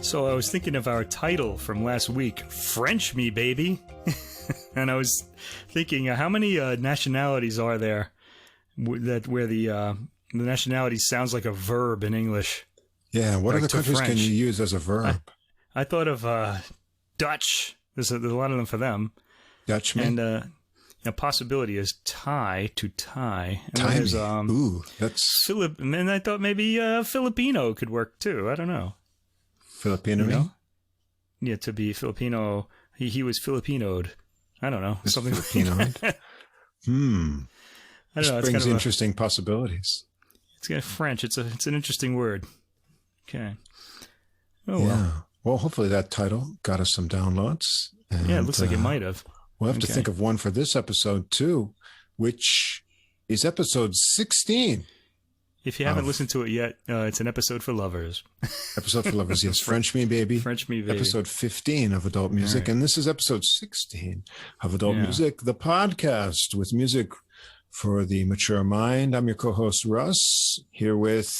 So I was thinking of our title from last week, French Me, Baby. And I was thinking, how many nationalities are there where the nationality sounds like a verb in English? Yeah, what like other countries French. can you use as a verb? I thought of Dutch. There's a lot of them for them. Dutchman? And a possibility is Thai to Thai. And ooh, that's... And I thought maybe Filipino could work too. I don't know. Filipino? You know? Yeah, to be Filipino. He was Filipinoed. I don't know. Something Filipinoed. I don't know. This brings interesting possibilities. It's kind of French. It's an interesting word. Okay. Oh, yeah. well. Well, hopefully that title got us some downloads. And, yeah, it looks like it might have. We'll have to think of one for this episode, too, which is episode 16. If you haven't listened to it yet, it's an episode for lovers. Episode for lovers, yes. French Me, Baby. French Me, Baby. Episode 15 of Adult Music. Right. And this is episode 16 of Adult Music, the podcast with music for the mature mind. I'm your co-host, Russ, here with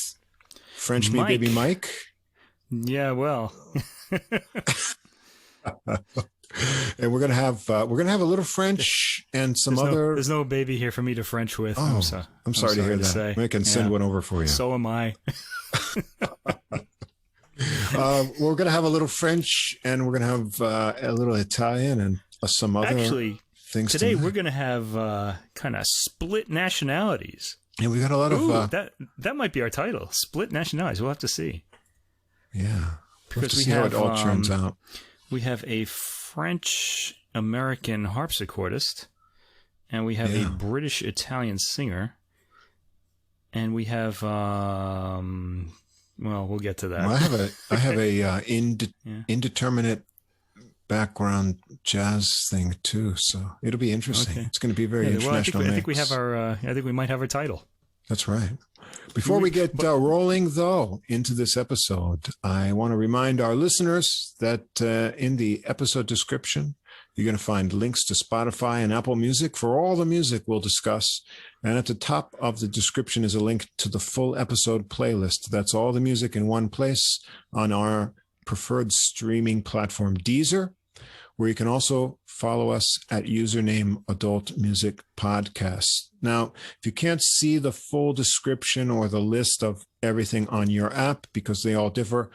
French Me, Baby Mike. Yeah, well. And we're gonna have a little French and some there's no baby here for me to French with. Oh, I'm sorry to hear that. I can send one over for you. So am I. We're gonna have a little French and we're gonna have a little Italian and some other things. Today we're gonna have kind of split nationalities. And we got a lot of that might be our title. Split nationalities. We'll have to see. Yeah, because we see how it all turns out. We have a French-American harpsichordist, and we have a British-Italian singer, and we have, well, we'll get to that. Well, I have a indeterminate background jazz thing too, so it'll be interesting. Okay. It's going to be very international. I think we have I think we might have our title. That's right. Before we get rolling, though, into this episode, I want to remind our listeners that in the episode description, you're going to find links to Spotify and Apple Music for all the music we'll discuss. And at the top of the description is a link to the full episode playlist. That's all the music in one place on our preferred streaming platform, Deezer, where you can also follow us at username Adult Music Podcast. Now, if you can't see the full description or the list of everything on your app, because they all differ,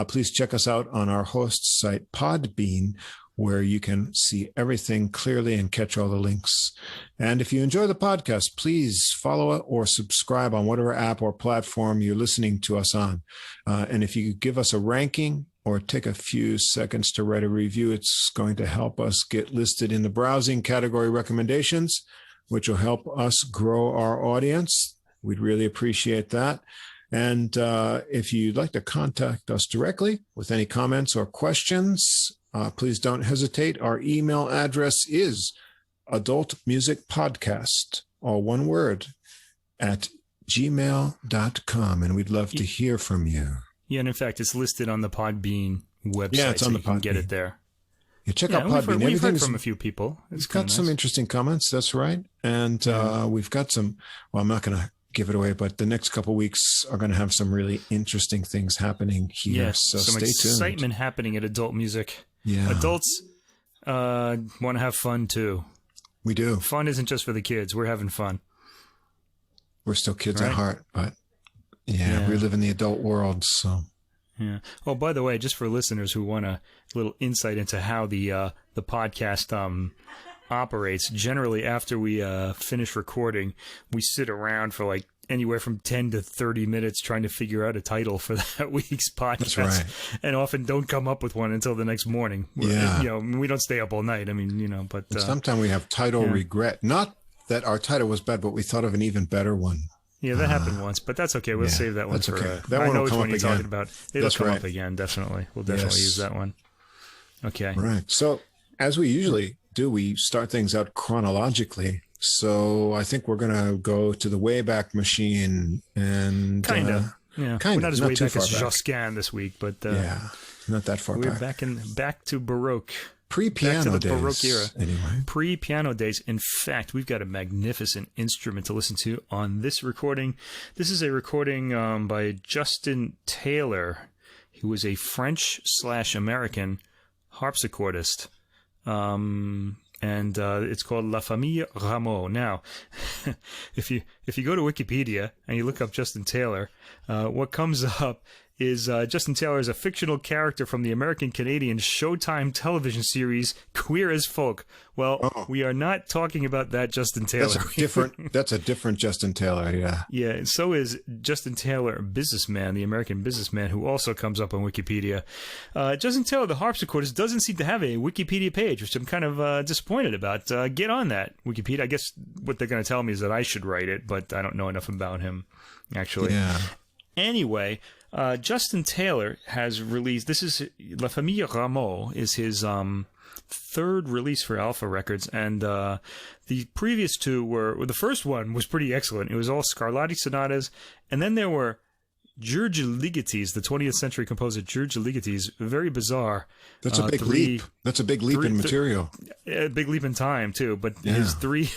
please check us out on our host site, Podbean, where you can see everything clearly and catch all the links. And if you enjoy the podcast, please follow or subscribe on whatever app or platform you're listening to us on. And if you could give us a ranking or take a few seconds to write a review, it's going to help us get listed in the browsing category recommendations, which will help us grow our audience. We'd really appreciate that. And if you'd like to contact us directly with any comments or questions, please don't hesitate. Our email address is adultmusicpodcast, all one word, at gmail.com. And we'd love to hear from you. Yeah, and in fact, it's listed on the Podbean website. Yeah, it's on the Podbean. You can get it there. Yeah, check out Podbean. We've heard from a few people. We've got some interesting comments. That's right. And we've got some, well, I'm not going to give it away, but the next couple of weeks are going to have some really interesting things happening here. Yes, so some stay tuned. Excitement happening at Adult Music. Yeah. Adults want to have fun, too. We do. Fun isn't just for the kids. We're having fun. We're still kids at heart, but we live in the adult world, so... Yeah. Oh, by the way, just for listeners who want a little insight into how the podcast operates, generally after we finish recording, we sit around for like anywhere from 10 to 30 minutes trying to figure out a title for that week's podcast. That's right. And often don't come up with one until the next morning. Yeah. We don't stay up all night. I mean, but... sometimes we have title regret. Not that our title was bad, but we thought of an even better one. Yeah, that happened once, but that's okay. We'll save that one for... Okay. That I one know will which come one up you're again. talking about. It'll come up again, definitely. We'll definitely use that one. Okay. Right. So, as we usually do, we start things out chronologically. So I think we're going to go to the Wayback Machine and kind of. Yeah, kind we're not of, as not way too back far as back. Josquin this week, but Yeah, not that far we're back. back to Baroque. Pre-piano the days, Baroque era. anyway. Pre-piano days. In fact, we've got a magnificent instrument to listen to on this recording. This is a recording by Justin Taylor, who was a French/American harpsichordist. And it's called La Familia Ramo. Now, if you go to Wikipedia and you look up Justin Taylor, what comes up is Justin Taylor is a fictional character from the American-Canadian Showtime television series Queer as Folk. Well, we are not talking about that Justin Taylor. That's a different Justin Taylor, yeah. Yeah, and so is Justin Taylor, businessman, the American businessman, who also comes up on Wikipedia. Justin Taylor, the harpsichordist, doesn't seem to have a Wikipedia page, which I'm kind of disappointed about. Get on that, Wikipedia. I guess what they're going to tell me is that I should write it, but I don't know enough about him, actually. Yeah. Anyway, Justin Taylor has released, this is La Familia Ramo, is his third release for Alpha Records, and the previous two were, the first one was pretty excellent. It was all Scarlatti sonatas, and then there were György Ligetis, the 20th century composer György Ligetis, very bizarre. That's a big leap. That's a big leap in material. A big leap in time, too, but his three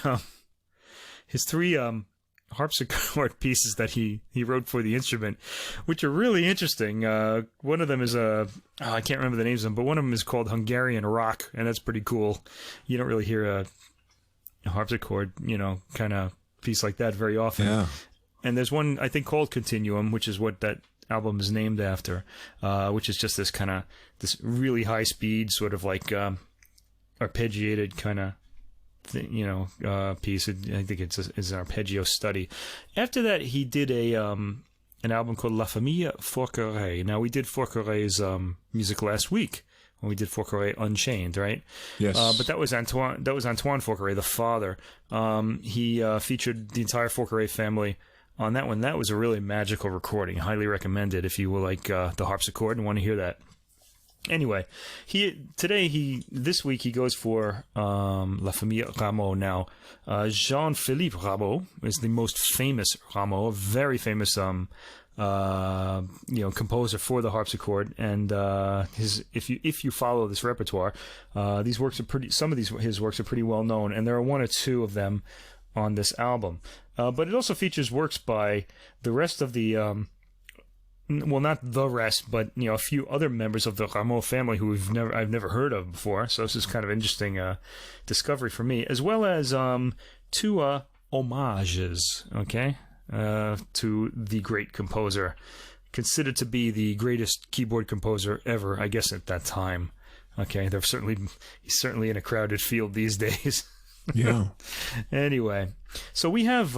harpsichord pieces that he wrote for the instrument, which are really interesting. One of them is I can't remember the names of them, but one of them is called Hungarian Rock, and that's pretty cool. You don't really hear a harpsichord, kind of piece like that very often. Yeah. And there's one, I think, called Continuum, which is what that album is named after, which is just this really high speed, sort of like arpeggiated kind of piece. I think it's an arpeggio study. After that, he did an album called La Famille Forqueray. Now, we did Forqueray's music last week when we did Forqueray Unchained, right? Yes. But that was Antoine Forqueray, the father. He featured the entire Forqueray family on that one. That was a really magical recording. Highly recommended if you like the harpsichord and want to hear that. Anyway, this week he goes for La Famille Ramo. Now, Jean-Philippe Ramo is the most famous Ramo, a very famous composer for the harpsichord. And if you follow this repertoire, his works are pretty well known, and there are one or two of them on this album. But it also features works by the rest of the well, not the rest, but a few other members of the Rameau family who I've never heard of before. So this is kind of interesting discovery for me, as well as two homages, to the great composer, considered to be the greatest keyboard composer ever, I guess, at that time. Okay, he's certainly in a crowded field these days. Yeah. Anyway, so we have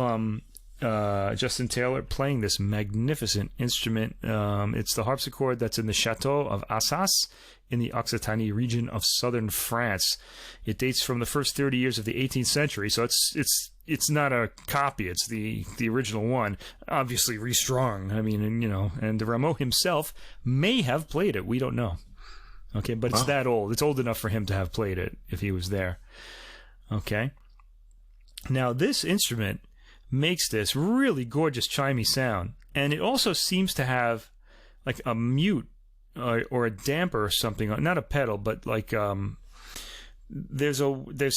Justin Taylor playing this magnificent instrument. It's the harpsichord that's in the Chateau of Assas in the Occitanie region of southern France. It dates from the first 30 years of the 18th century, so it's not a copy. It's the original one, obviously restrung. I mean, and Rameau himself may have played it. We don't know. Okay, but it's that old. It's old enough for him to have played it if he was there. Okay. Now, this instrument makes this really gorgeous chimey sound, and it also seems to have like a mute or a damper or something, not a pedal, but like there's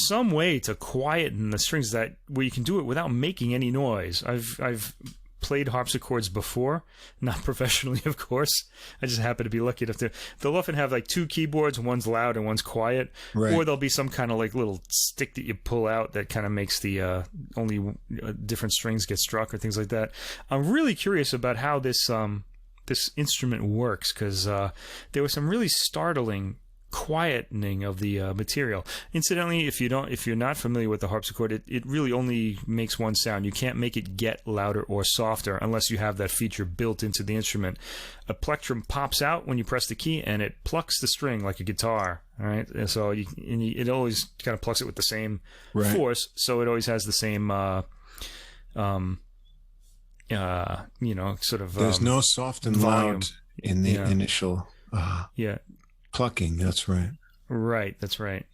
some way to quieten the strings where you can do it without making any noise. I've played harpsichords before, not professionally, of course. I just happen to be lucky enough to. They'll often have like two keyboards, one's loud and one's quiet, right. Or there'll be some kind of like little stick that you pull out that kind of makes the only different strings get struck or things like that. I'm really curious about how this instrument works, because there was some really startling quietening of the material. Incidentally, if you're not familiar with the harpsichord, it really only makes one sound. You can't make it get louder or softer unless you have that feature built into the instrument. A plectrum pops out when you press the key, and it plucks the string like a guitar. All right, and so it always kind of plucks it with the same force, so it always has the same sort of. There's no soft and volume. loud in the initial. Yeah. Plucking, that's right. Right, that's right.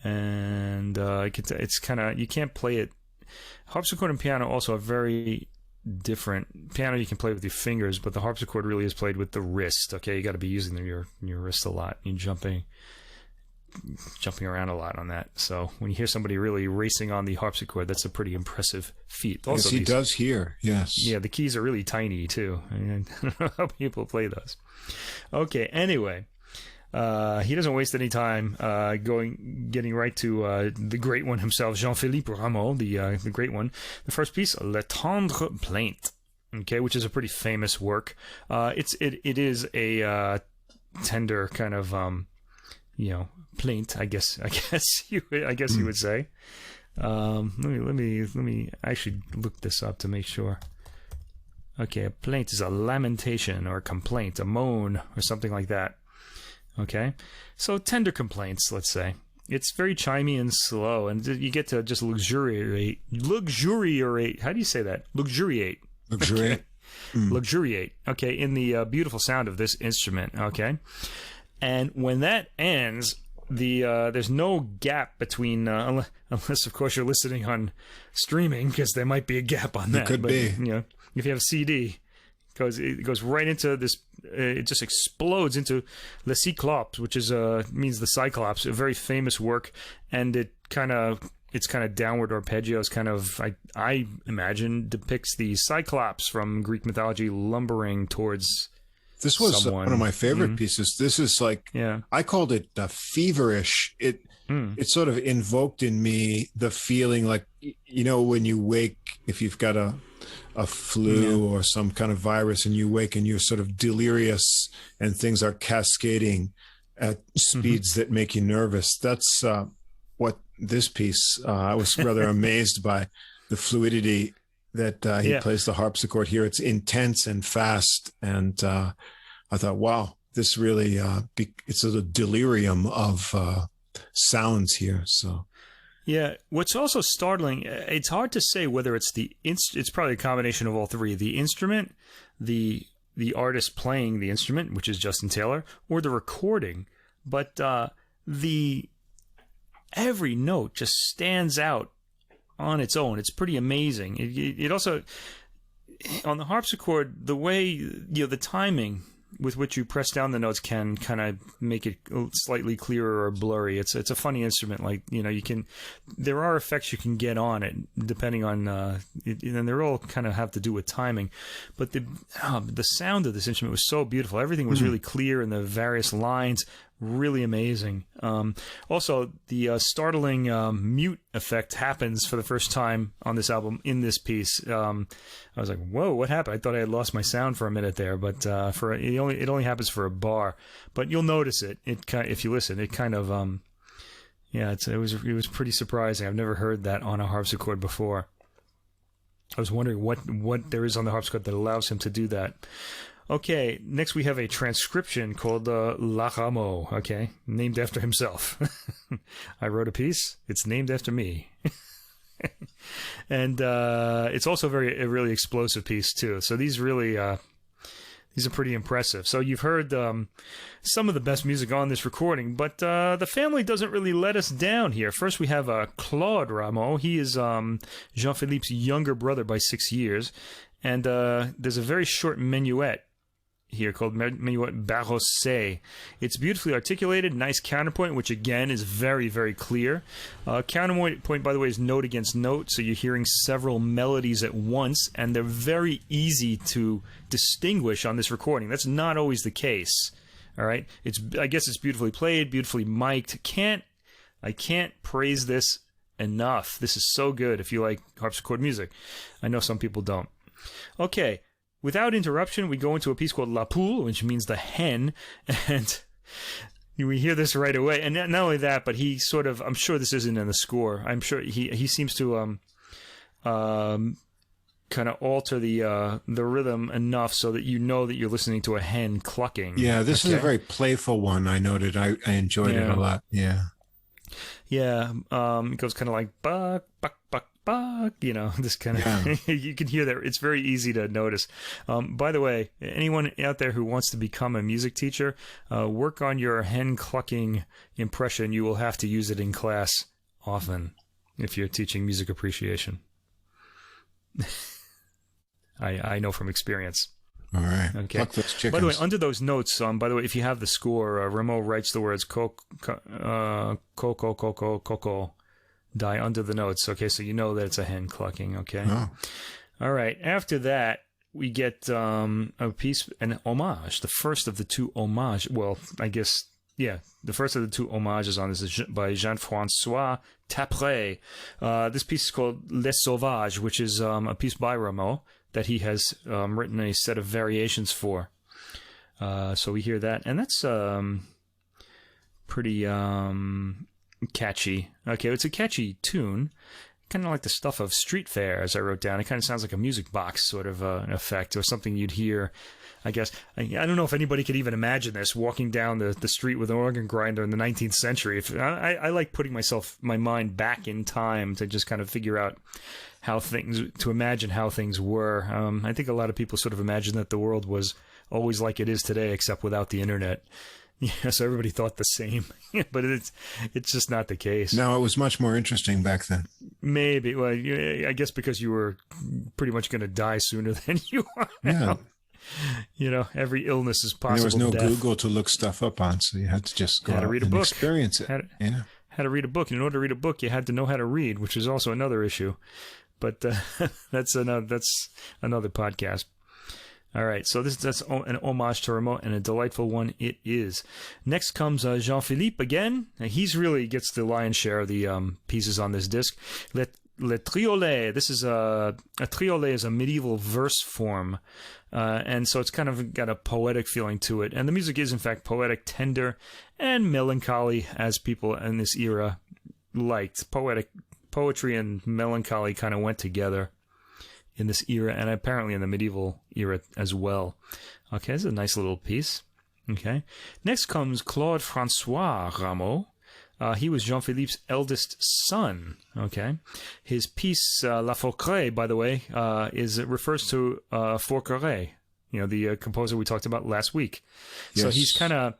and it's kind of, you can't play it. Harpsichord and piano also are very different. Piano you can play with your fingers, but the harpsichord really is played with the wrist. Okay, you got to be using your wrist a lot. You're jumping around a lot on that. So when you hear somebody really racing on the harpsichord, that's a pretty impressive feat. Also, yes, he does here. Yes. Yeah, the keys are really tiny too. I don't know how people play those. Okay. Anyway, he doesn't waste any time getting right to the great one himself, Jean-Philippe Ramo, the great one. The first piece, Le Tandre Plaint, okay, which is a pretty famous work. It is a tender kind of plaint, I guess you would say. Let me actually look this up to make sure. Okay, a plaint is a lamentation or a complaint, a moan or something like that. Okay, so tender complaints, let's say. It's very chimey and slow, and you get to just luxuriate. How do you say that? Luxuriate. Luxuriate. Okay. Luxuriate. Okay, in the beautiful sound of this instrument. Okay, and when that ends, there's no gap between unless of course you're listening on streaming, because there might be a gap on that. It could be. If you have a CD, it goes right into this. It just explodes into Le Cyclope, which is means the Cyclops, a very famous work, and it's kind of downward arpeggio. It's kind of, I imagine, depicts the Cyclops from Greek mythology lumbering towards. This was someone. One of my favorite pieces. This is like, I called it feverish. It sort of invoked in me the feeling like, when you wake, if you've got a flu or some kind of virus, and you wake and you're sort of delirious and things are cascading at speeds that make you nervous. That's what this piece, I was rather amazed by the fluidity that he plays the harpsichord here. It's intense and fast. And I thought, wow, this really, it's a delirium of sounds here. So. Yeah, what's also startling, it's hard to say whether it's it's probably a combination of all three. The instrument, the artist playing the instrument, which is Justin Taylor, or the recording. But every note just stands out on its own. It's pretty amazing. It also, on the harpsichord, the way, the timing with which you press down the notes can kind of make it slightly clearer or blurry. It's a funny instrument. Like, there are effects you can get on it depending on, and they're all kind of have to do with timing. But the sound of this instrument was so beautiful. Everything was really clear in the various lines. Really amazing. Also, the startling mute effect happens for the first time on this album in this piece. I was like, "Whoa, what happened?" I thought I had lost my sound for a minute there, but it only happens for a bar. But you'll notice it. If you listen, it kind of it was pretty surprising. I've never heard that on a harpsichord before. I was wondering what there is on the harpsichord that allows him to do that. Okay, next we have a transcription called Lazar Ammo, okay, named after himself. I wrote a piece, it's named after me. And it's also a really explosive piece, too. So these are pretty impressive. So you've heard some of the best music on this recording, but the family doesn't really let us down here. First, we have Claude Ramo. He is Jean-Philippe's younger brother by 6 years. And there's a very short minuet here called Minuet Barrosse. It's beautifully articulated, nice counterpoint, which again is very, very clear. Counterpoint, by the way, is note against note, so you're hearing several melodies at once, and they're very easy to distinguish on this recording. That's not always the case. All right, I guess it's beautifully played, beautifully mic'd. I can't praise this enough. This is so good if you like harpsichord music. I know some people don't. Okay. Without interruption, we go into a piece called La Poule, which means the hen, and we hear this right away. And not only that, but he sort of, I'm sure this isn't in the score. I'm sure he seems to kind of alter the rhythm enough so that you know that you're listeking to a hen clucking. Yeah, this is a very playful one. I noted. I enjoyed it a lot. Yeah. Yeah. It goes kind of like buck, buck, buck, fuck, you know, this kind of, you can hear that. It's very easy to notice. By the way, anyone out there who wants to become a music teacher, work on your hen clucking impression. You will have to use it in class often if you're teaching music appreciation. I know from experience. All right. Okay. Pluck those chickens. By the way, under those notes, by the way, if you have the score, Rameau writes the words coco die under the notes. Okay, so you know that it's a hen clucking. Okay. Oh. All right. After that, we get a piece, an homage, the first of the two homages. Well, I guess, yeah, the first of the two homages on this is by Jean-François Tandre. This piece is called Les Sauvages, which is a piece by Rameau that he has written a set of variations for. So we hear that, and that's pretty catchy. Okay, it's a catchy tune, kind of like the stuff of Street Fair, as I wrote down. It kind of sounds like a music box sort of effect, or something you'd hear, I guess. I don't know if anybody could even imagine this, walking down the street with an organ grinder in the 19th century. I like putting my mind back in time to just kind of figure out to imagine how things were. I think a lot of people sort of imagine that the world was always like it is today, except without the internet. Yeah, so everybody thought the same, but it's just not the case. No, it was much more interesting back then. Maybe. Well, I guess because you were pretty much going to die sooner than you are now. Yeah. You know, every illness is possible. And there was no death. Google to look stuff up on, so you had to just go out read a and book. experience it. Had to read a book. And in order to read a book, you had to know how to read, which is also another issue. But that's another podcast. All right, so that's an homage to Rameau, and a delightful one it is. Next comes Jean-Philippe again. Now, he's really gets the lion's share of the pieces on this disc. Le triolet. This is a triolet is a medieval verse form, and so it's kind of got a poetic feeling to it. And the music is in fact poetic, tender, and melancholy, as people in this era liked. Poetry and melancholy kind of went together in this era, and apparently in the medieval era as well. Okay, this is a nice little piece. Okay. Next comes Claude François Ramo. He was Jean-Philippe's eldest son. Okay. His piece, La Forêt, by the way, refers to Forêt, you know, the composer we talked about last week. Yes. So he's kind of,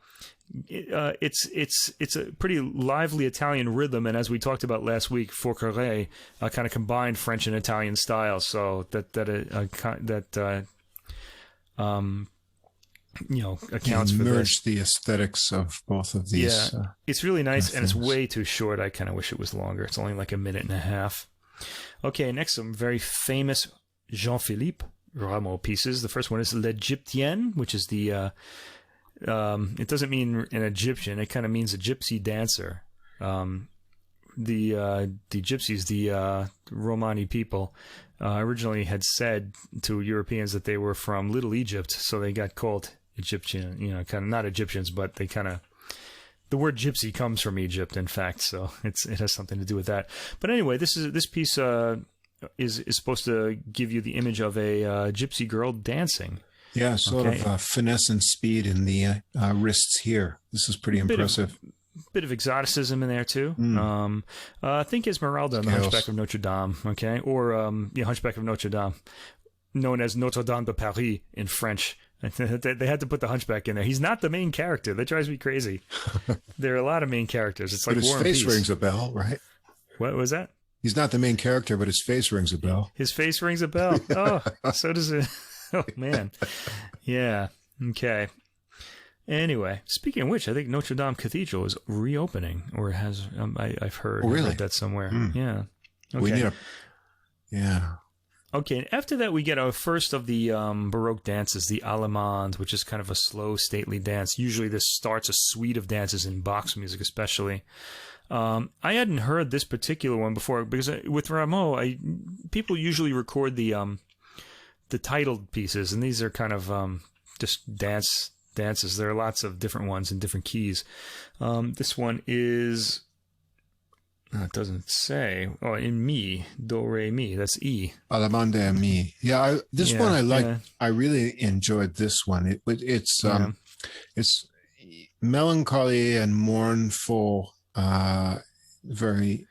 it's a pretty lively Italian rhythm, and as we talked about last week, Forêt kind of combined French and Italian styles, so that you know, accounts for merged the aesthetics of both of these. Yeah, it's really nice, and it's way too short. I kind of wish it was longer. It's only like a minute and a half. Okay, next, some very famous Jean-Philippe Ramo pieces. The first one is L'Egyptienne, which is the it doesn't mean an Egyptian. It kind of means a gypsy dancer. The gypsies, the Romani people, originally had said to Europeans that they were from Little Egypt, so they got called Egyptian. You know, kind of not Egyptians, but they kind of. The word gypsy comes from Egypt, in fact, so it has something to do with that. But anyway, this piece is supposed to give you the image of a gypsy girl dancing. Yeah, sort of finesse and speed in the wrists here. This is pretty impressive. Bit of exoticism in there too. Think Esmeralda in the Hunchback of Notre Dame, okay, or Hunchback of Notre Dame, known as Notre Dame de Paris in French. They had to put the Hunchback in there. He's not the main character. That drives me crazy. There are a lot of main characters. It's like but his War and face Peace. Rings a bell, right? What was that? He's not the main character, but his face rings a bell. His face rings a bell. Oh, so does it. Oh, man. Yeah. Okay. Anyway, speaking of which, I think Notre Dame Cathedral is reopening, or has, I've heard. Oh, really? I read that somewhere. Yeah. Okay. We need yeah. Okay, and after that, we get our first of the Baroque dances, the Allemande, which is kind of a slow, stately dance. Usually this starts a suite of dances in Bach's music, especially. I hadn't heard this particular one before, because with Rameau, people usually record the titled pieces, and these are kind of just dances. There are lots of different ones in different keys. This one is, it doesn't say. Oh, in mi, do, re, mi. That's E. Allemande and mi. Yeah, this one I like. Yeah. I really enjoyed this one. It's melancholy and mournful, very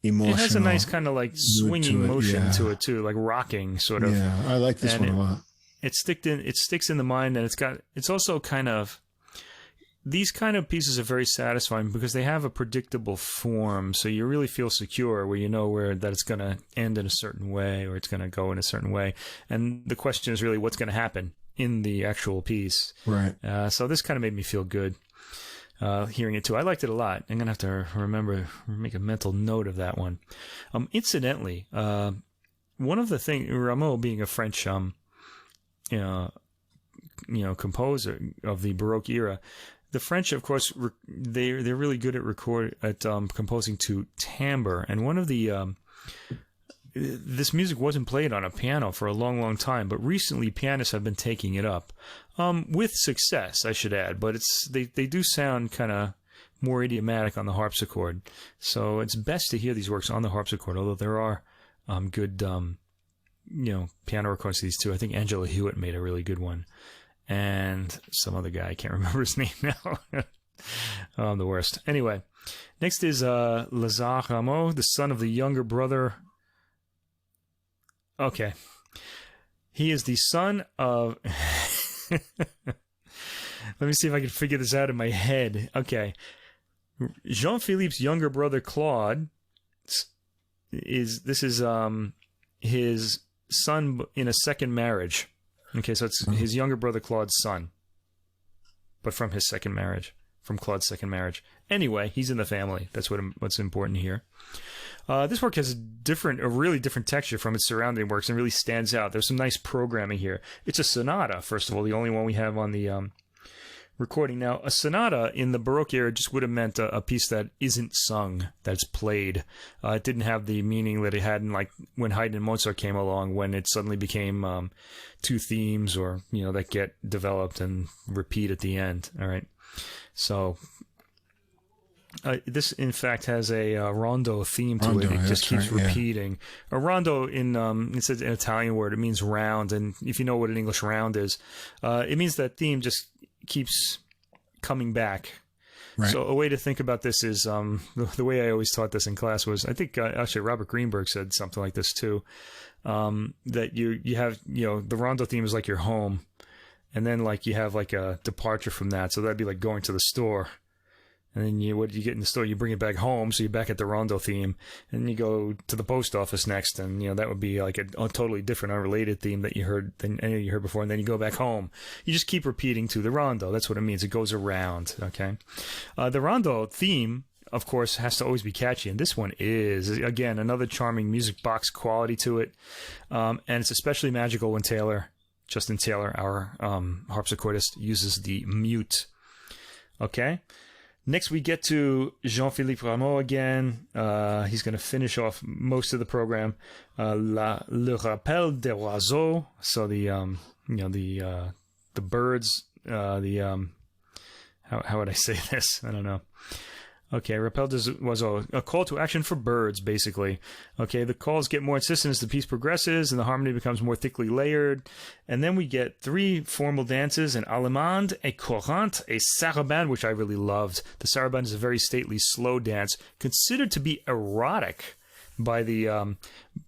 emotional. It has a nice kind of like swinging motion to it too, like rocking sort of. Yeah, I like this one a lot. It sticks in the mind, and it's also kind of, these kind of pieces are very satisfying because they have a predictable form, so you really feel secure where you know that it's going to end in a certain way or it's going to go in a certain way. And the question is really what's going to happen in the actual piece. Right. So this kind of made me feel good hearing it too. I liked it a lot. I'm going to have to make a mental note of that one. Incidentally, one of the things, Rameau being a French composer of the Baroque era, the French, of course, they're really good at composing to timbre. And one of the this music wasn't played on a piano for a long, long time, but recently pianists have been taking it up with success, I should add. But they do sound kind of more idiomatic on the harpsichord, so it's best to hear these works on the harpsichord. Although there are good piano recordings of these too. I think Angela Hewitt made a really good one. And some other guy, I can't remember his name now. I'm the worst. Anyway, next is Lazar Ammo, the son of the younger brother. Okay. He is the son of... Let me see if I can figure this out in my head. Okay. Jean-Philippe's younger brother, Claude, is his son in a second marriage. Okay, so it's his younger brother Claude's son, but from his second marriage, from Claude's second marriage. Anyway, he's in the family. That's what's important here. This work has a really different texture from its surrounding works and really stands out. There's some nice programming here. It's a sonata, first of all, the only one we have on the recording. Now, a sonata in the Baroque era just would have meant a piece that isn't sung, that's played. It didn't have the meaning that it had in, like, when Haydn and Mozart came along, when it suddenly became two themes or, that get developed and repeat at the end. All right. So this, in fact, has a rondo theme to it. It just keeps repeating. Yeah. A rondo, it's an Italian word. It means round. And if you know what an English round is, it means that theme just keeps coming back. Right. So a way to think about this is the way I always taught this in class was, I think actually Robert Greenberg said something like this too, that you have, the rondo theme is like your home, and then like you have like a departure from that. So that'd be like going to the store. And then what you get in the store, you bring it back home, so you're back at the rondo theme. And you go to the post office next, and that would be like a totally different, unrelated theme that you heard than any you heard before. And then you go back home. You just keep repeating to the rondo. That's what it means. It goes around. Okay, the rondo theme, of course, has to always be catchy, and this one is, again, another charming music box quality to it. And it's especially magical when Justin Taylor, our harpsichordist, uses the mute. Okay. Next, we get to Jean-Philippe Ramo again. He's going to finish off most of the program. Le rappel des oiseaux. So the birds. How would I say this? I don't know. Okay, rappel des oiseaux, a call to action for birds, basically. Okay, the calls get more insistent as the piece progresses, and the harmony becomes more thickly layered. And then we get three formal dances: an allemande, a courante, a sarabande, which I really loved. The sarabande is a very stately, slow dance, considered to be erotic by the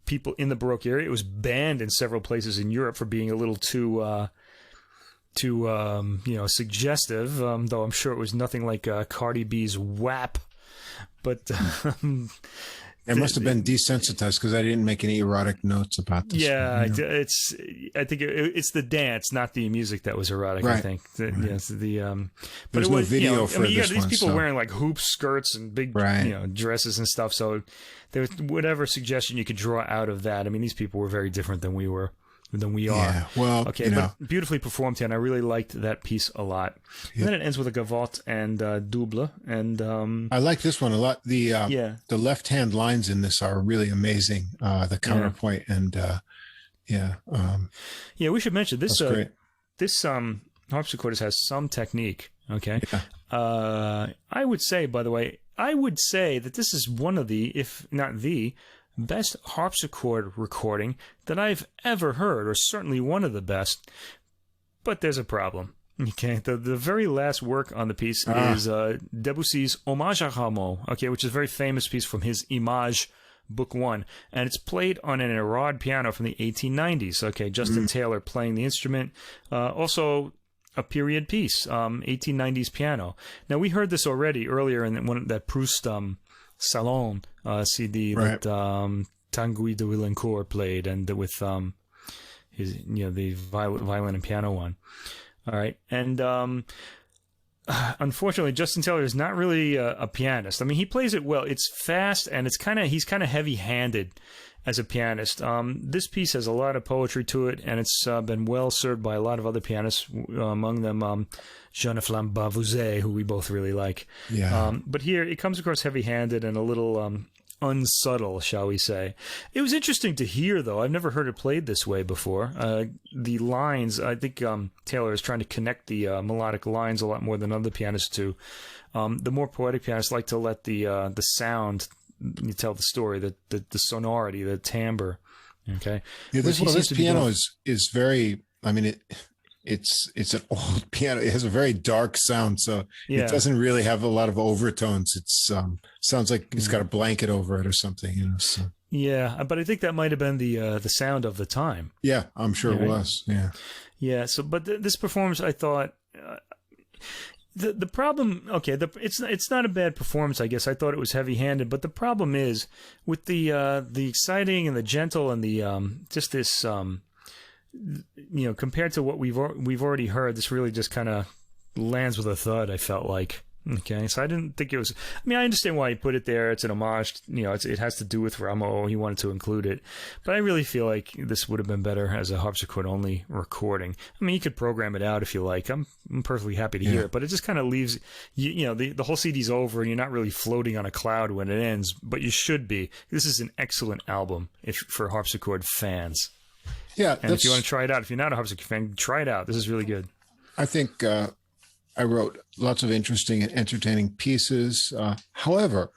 people in the Baroque era. It was banned in several places in Europe for being a little too suggestive, though I'm sure it was nothing like Cardi B's WAP. But it must have been desensitized because I didn't make any erotic notes about this. Yeah, I think it's the dance, not the music that was erotic. Right. I think. Yes, but there's no video for this these one, people wearing like hoop skirts and big dresses and stuff. So there was whatever suggestion you could draw out of that. I mean, these people were very different than we are. Yeah, well, okay, but beautifully performed here, and I really liked that piece a lot. Yeah. And then it ends with a gavotte and double, and I like this one a lot. The left-hand lines in this are really amazing. The counterpoint and we should mention this. This harpsichordist has some technique. Okay, I would say, by the way, that this is one of the, if not the best harpsichord recording that I've ever heard, or certainly one of the best. But there's a problem. Okay, the very last work on the piece is Debussy's Hommage à Rameau, which is a very famous piece from his Image Book 1, and it's played on an Arad piano from the 1890s. Okay, Justin Taylor playing the instrument. Also a period piece, 1890s piano. Now, we heard this already earlier in that Proust Salon CD that Tanguy de Villancourt played, and with his, the violin and piano one. All right, and unfortunately, Justin Taylor is not really a pianist. I mean, he plays it well. It's fast, and he's kind of heavy-handed as a pianist. This piece has a lot of poetry to it, and it's been well served by a lot of other pianists, among them Jean-Philippe Ramo, who we both really like. Yeah. But here, it comes across heavy-handed and a little unsubtle, shall we say. It was interesting to hear, though. I've never heard it played this way before. The lines, I think Taylor is trying to connect the melodic lines a lot more than other pianists do. The more poetic pianists like to let the sound tell the story, the sonority, the timbre. Okay. Yeah, this piano is very. I mean, it's an old piano. It has a very dark sound, so it doesn't really have a lot of overtones. It's sounds like it's got a blanket over it or something. So. Yeah, but I think that might have been the sound of the time. Yeah, I'm sure it was. Yeah. Yeah. So, but this performance, I thought. The problem, okay, it's not a bad performance, I guess. I thought it was heavy-handed, but the problem is with the exciting and the gentle and the just this compared to what we've already heard, this really just kind of lands with a thud. I felt like. Okay, so I didn't think it was. I mean, I understand why he put it there. It's an homage. It has to do with Rameau. He wanted to include it, but I really feel like this would have been better as a harpsichord only recording. I mean, you could program it out if you like. I'm perfectly happy to hear it, but it just kind of leaves the whole CD's over, and you're not really floating on a cloud when it ends. But you should be. This is an excellent album for harpsichord fans. Yeah, and if you want to try it out, if you're not a harpsichord fan, try it out. This is really good. I think. I wrote lots of interesting and entertaining pieces. However,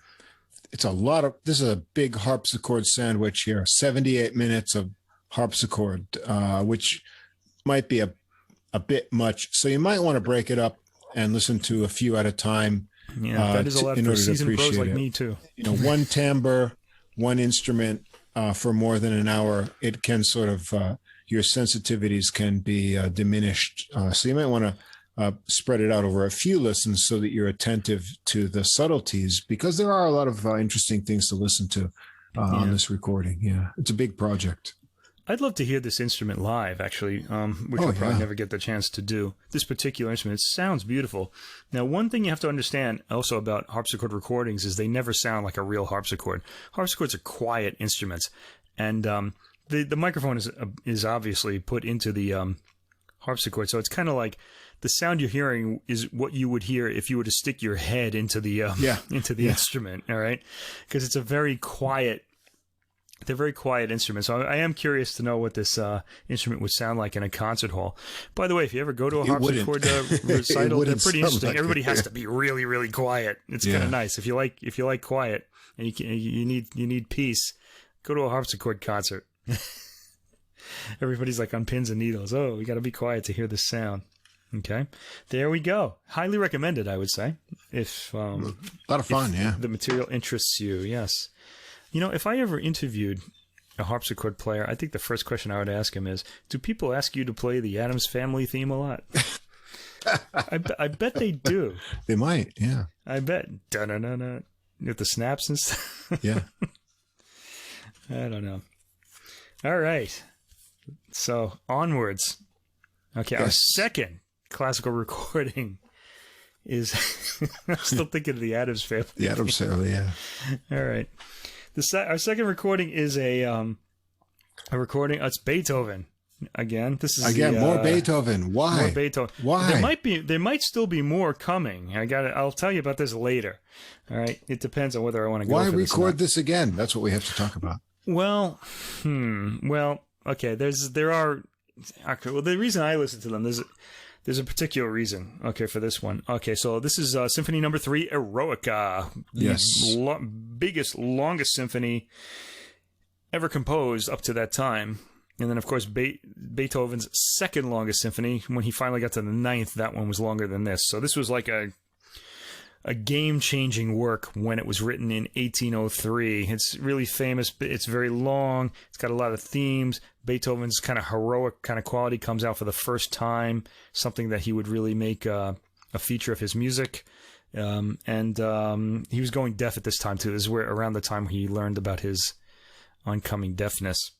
this is a big harpsichord sandwich here, 78 minutes of harpsichord, which might be a bit much. So you might want to break it up and listen to a few at a time. Yeah, that is a lot for seasoned pros like me too. One timbre, one instrument for more than an hour. It can sort of, your sensitivities can be diminished. So you might want to spread it out over a few listens so that you're attentive to the subtleties, because there are a lot of interesting things to listen to on this recording. Yeah, it's a big project. I'd love to hear this instrument live, actually, which I'll probably never get the chance to do. This particular instrument, it sounds beautiful. Now, one thing you have to understand also about harpsichord recordings is they never sound like a real harpsichord. Harpsichords are quiet instruments, and the microphone is obviously put into the harpsichord, so it's kind of like the sound you're hearing is what you would hear if you were to stick your head into the instrument. All right, because it's a very quiet. They're very quiet instruments. So I am curious to know what this instrument would sound like in a concert hall. By the way, if you ever go to a harpsichord recital, they're pretty interesting. Like everybody has to be really, really quiet. It's kind of nice. If you like quiet and you need peace, go to a harpsichord concert. Everybody's like on pins and needles. Oh, we got to be quiet to hear this sound. Okay, there we go. Highly recommended, I would say. If a lot of fun, the material interests you, yes. If I ever interviewed a harpsichord player, I think the first question I would ask him is, do people ask you to play the Addams Family theme a lot? I bet they do. They might, yeah. I bet. Da-na-na-na. With the snaps and stuff. Yeah. I don't know. All right. So, onwards. Okay, our second classical recording is... I'm still thinking of the Addams Family. The Addams Family, yeah. All right. Our second recording is a recording. It's Beethoven again. This is more Beethoven. Why? More Beethoven. Why? There might still be more coming. I'll tell you about this later. All right. It depends on whether I want to go. Why record this again? That's what we have to talk about. Well, okay. The reason I listen to them, there's a particular reason, for this one. Okay, so this is Symphony Number 3, Eroica. The biggest, longest symphony ever composed up to that time. And then, of course, Beethoven's second longest symphony. When he finally got to the 9th, that one was longer than this. So this was like a a game-changing work when it was written in 1803. It's really famous. It's very long. It's got a lot of themes. Beethoven's kind of heroic kind of quality comes out for the first time, something that he would really make a feature of his music. And he was going deaf at this time, too. This is where around the time he learned about his oncoming deafness.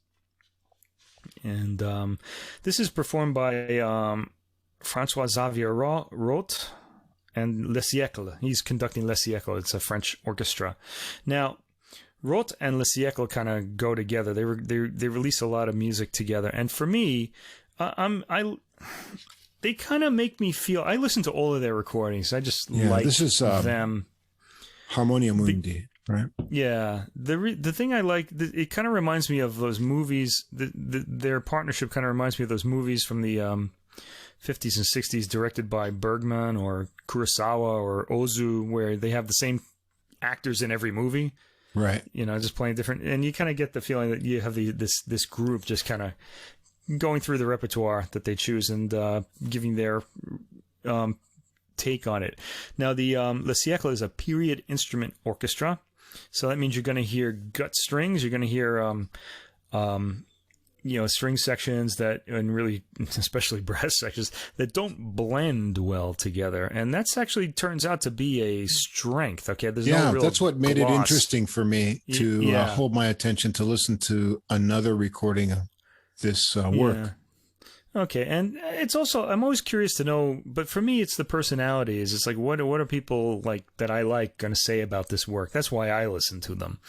And this is performed by François-Xavier Roth and Les Siècles. He's conducting Les Siècles. It's a French orchestra. Now, Roth and Les Siècles kind of go together. They release a lot of music together. And for me, they kind of make me feel. I listen to all of their recordings. I just like this is, them. Harmonia Mundi, right? Yeah. The thing I like, it kind of reminds me of those movies. Their partnership kind of reminds me of those movies from the 50s and 60s directed by Bergman or Kurosawa or Ozu, where they have the same actors in every movie. Right. Just playing different. And you kind of get the feeling that you have this group just kind of going through the repertoire that they choose and giving their take on it. Now, the Les Siècles is a period instrument orchestra. So that means you're going to hear gut strings. You're going to hear string sections and really, especially brass sections that don't blend well together. And that's actually turns out to be a strength. Okay. There's no real that's what made gloss. it interesting for me to hold my attention to listen to another recording of this work. Yeah. Okay. And it's also, I'm always curious to know, but for me, it's the personalities. It's like, what are people like that I like going to say about this work? That's why I listen to them.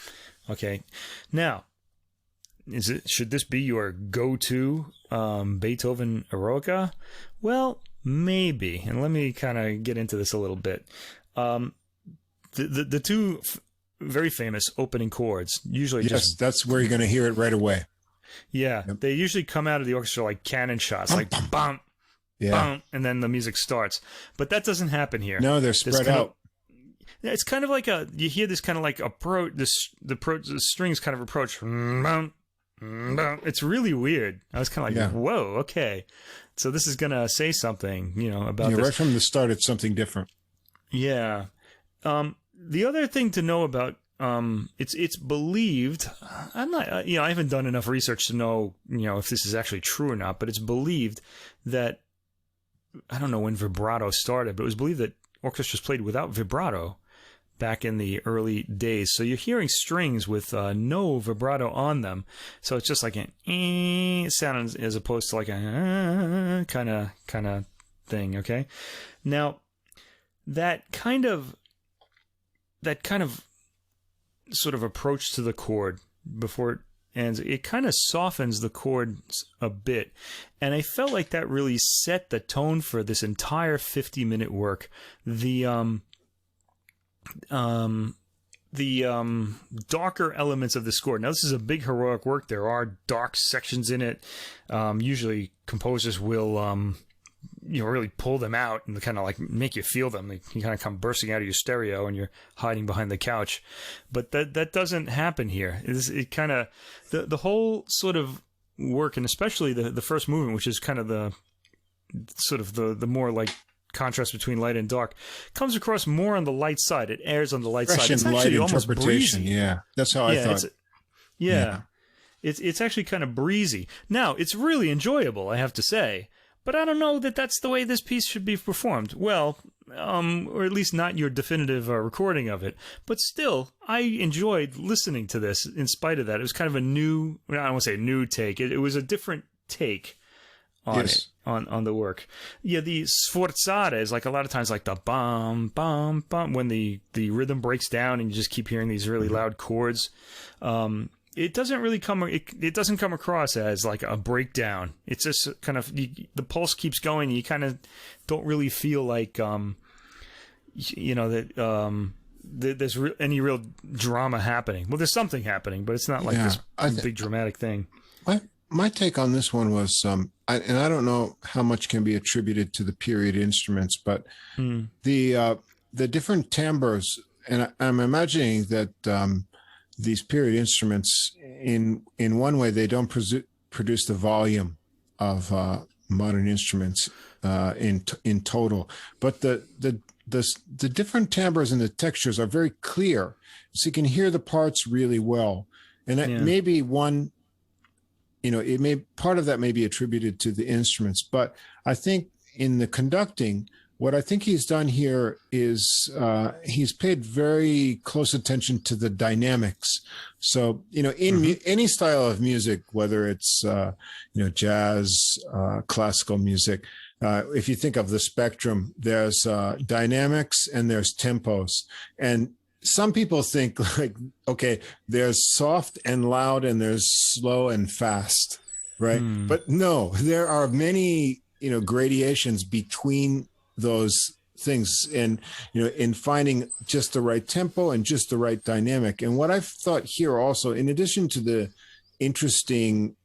Okay. Now, should this be your go-to Beethoven eroica? Well, maybe. And let me kind of get into this a little bit. The two very famous opening chords usually that's where you're going to hear it right away. Yeah, yep. They usually come out of the orchestra like cannon shots, like bum, bum, and then the music starts. But that doesn't happen here. No, they're spread out. It's kind of like you hear this kind of like approach. The strings kind of approach. It's really weird. I was kind of like, whoa, okay. So this is gonna say something, about this. Right from the start, it's something different. Yeah. The other thing to know about. It's believed. I'm not. I haven't done enough research to know, if this is actually true or not. But it's believed that I don't know when vibrato started, but it was believed that orchestras played without vibrato back in the early days. So you're hearing strings with no vibrato on them. So it's just like an sound as opposed to like a kind of thing. Okay. Now that kind of sort of approach to the chord before it ends, it kind of softens the chords a bit. And I felt like that really set the tone for this entire 50-minute work. The darker elements of the score. Now, this is a big heroic work. There are dark sections in it. Usually composers will really pull them out and kind of like make you feel them. You kind of come bursting out of your stereo and you're hiding behind the couch. But that doesn't happen here. It kind of the whole sort of work, and especially the first movement, which is kind of the sort of the more like contrast between light and dark, comes across more on the light side. It airs on the light side. It's actually almost breezy. Yeah, that's how I thought. It's actually kind of breezy. Now, it's really enjoyable, I have to say. But I don't know that that's the way this piece should be performed. Well, or at least not your definitive recording of it. But still, I enjoyed listening to this in spite of that. It was kind of a new, I don't want to say new take. It was a different take on it, on the work. Yeah, the sforzare is like a lot of times like the bum, bum, bum, when the rhythm breaks down and you just keep hearing these really loud chords. It doesn't really it doesn't come across as like a breakdown. It's just kind of, the pulse keeps going. And you kind of don't really feel like, that there's any real drama happening. Well, there's something happening, but it's not like this big dramatic thing. My take on this one was, and I don't know how much can be attributed to the period instruments, but the different timbres, and I'm imagining that these period instruments, in one way, they don't produce the volume of modern instruments in total, but the the different timbres and the textures are very clear, so you can hear the parts really well. And that may be one, part of that may be attributed to the instruments, but I think in the conducting, what I think he's done here is he's paid very close attention to the dynamics. So, in any style of music, whether it's, jazz, classical music, if you think of the spectrum, there's dynamics and there's tempos. And some people think okay, there's soft and loud and there's slow and fast, right? But no, there are many, gradations between those things, and in finding just the right tempo and just the right dynamic. And what I've thought here also, in addition to the interesting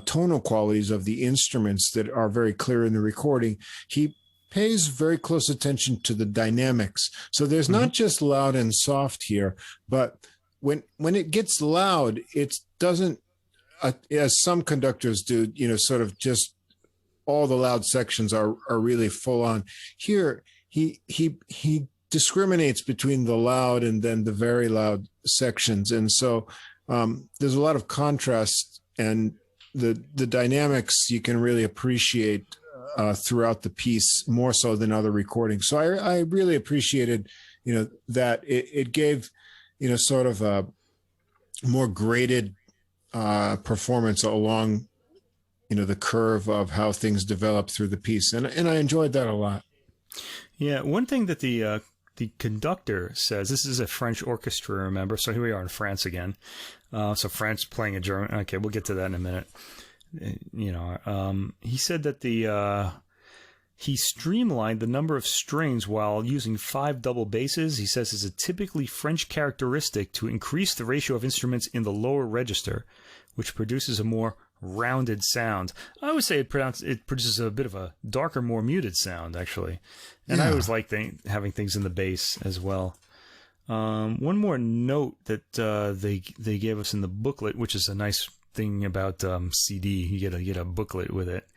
tonal qualities of the instruments that are very clear in the recording, he pays very close attention to the dynamics. So there's not just loud and soft here, but when it gets loud, it doesn't, as some conductors do, sort of just all the loud sections are really full on. Here, he discriminates between the loud and then the very loud sections. And so there's a lot of contrast, and the dynamics you can really appreciate throughout the piece more so than other recordings. So I really appreciated, that it gave, sort of a more graded performance along, the curve of how things develop through the piece. And I enjoyed that a lot. Yeah. One thing that the conductor says, this is a French orchestra, remember? So here we are in France again. So France playing a German. Okay. We'll get to that in a minute. He said that he streamlined the number of strings while using 5 double basses. He says is a typically French characteristic to increase the ratio of instruments in the lower register, which produces a more rounded sound. I always say it produces a bit of a darker, more muted sound, actually. And I always like having things in the bass as well. One more note that they gave us in the booklet, which is a nice thing about CD. You get a booklet with it.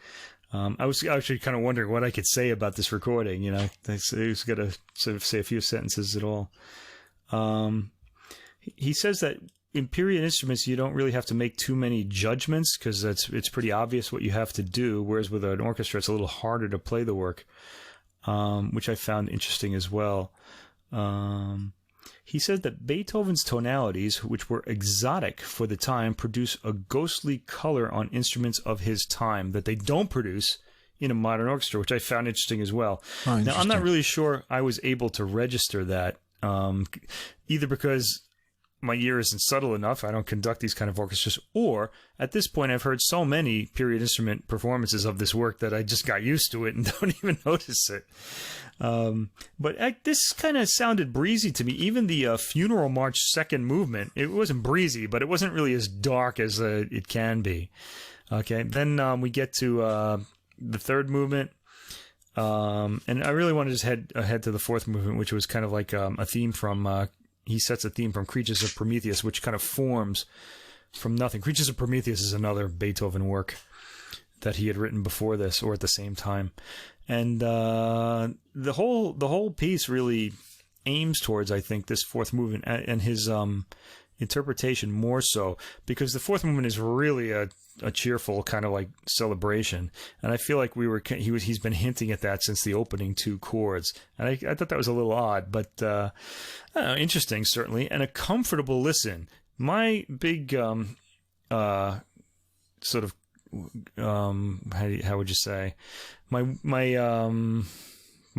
I was actually kind of wondering what I could say about this recording. I was going to sort of say a few sentences at all. He says that in period instruments, you don't really have to make too many judgments because it's pretty obvious what you have to do, whereas with an orchestra, it's a little harder to play the work, which I found interesting as well. He said that Beethoven's tonalities, which were exotic for the time, produce a ghostly color on instruments of his time that they don't produce in a modern orchestra, which I found interesting as well. Now, I'm not really sure I was able to register that, either because my ear isn't subtle enough, I don't conduct these kind of orchestras, or at this point I've heard so many period instrument performances of this work that I just got used to it and don't even notice it. But this kind of sounded breezy to me. Even the Funeral March second movement, it wasn't breezy, but it wasn't really as dark as it can be. Okay, then we get to the third movement. And I really want to just head ahead to the fourth movement, which was kind of like a theme from... he sets a theme from Creatures of Prometheus, which kind of forms from nothing. Creatures of Prometheus is another Beethoven work that he had written before this or at the same time. And the whole piece really aims towards, I think, this fourth movement and his interpretation more so, because the fourth movement is really a cheerful kind of like celebration, and I feel like he's been hinting at that since the opening 2 chords, and I thought that was a little odd, but I don't know, interesting certainly, and a comfortable listen. My big sort of how would you say, my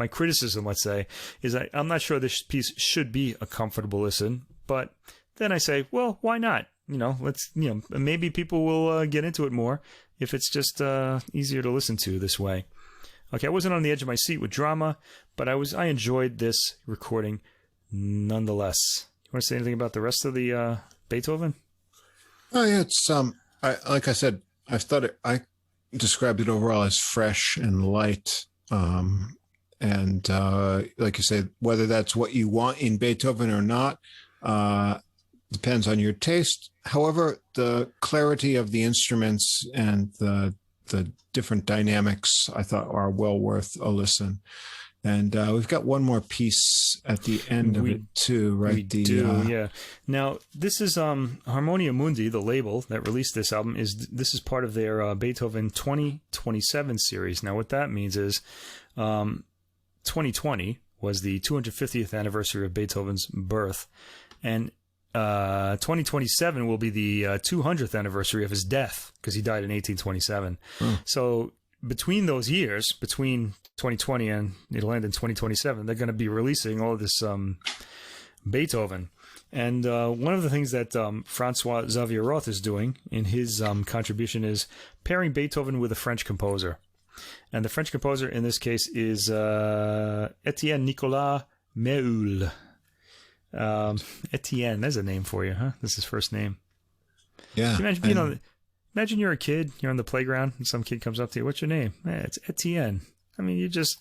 criticism, let's say, is I'm not sure this piece should be a comfortable listen, but then I say, well, why not? Maybe people will get into it more if it's just easier to listen to this way. Okay, I wasn't on the edge of my seat with drama, but I enjoyed this recording nonetheless. You want to say anything about the rest of the Beethoven? Oh yeah, it's like I said, I described it overall as fresh and light, and like you said, whether that's what you want in Beethoven or not. Depends on your taste. However, the clarity of the instruments and the different dynamics I thought are well worth a listen. And we've got one more piece at the end of it too, right? We do, yeah. Now, this is Harmonia Mundi, the label that released this album. This is part of their Beethoven 2027 series. Now, what that means is 2020 was the 250th anniversary of Beethoven's birth, and 2027 will be the 200th anniversary of his death, because he died in 1827. So between those years, between 2020 and it'll end in 2027, they're going to be releasing all of this Beethoven. And one of the things that François-Xavier Roth is doing in his contribution is pairing Beethoven with a French composer. And the French composer in this case is Etienne Nicolas Méhul. Etienne, there's a name for you, huh? That's his first name. Yeah. Imagine you're a kid, you're on the playground, and some kid comes up to you. What's your name? It's Etienne. I mean, you just...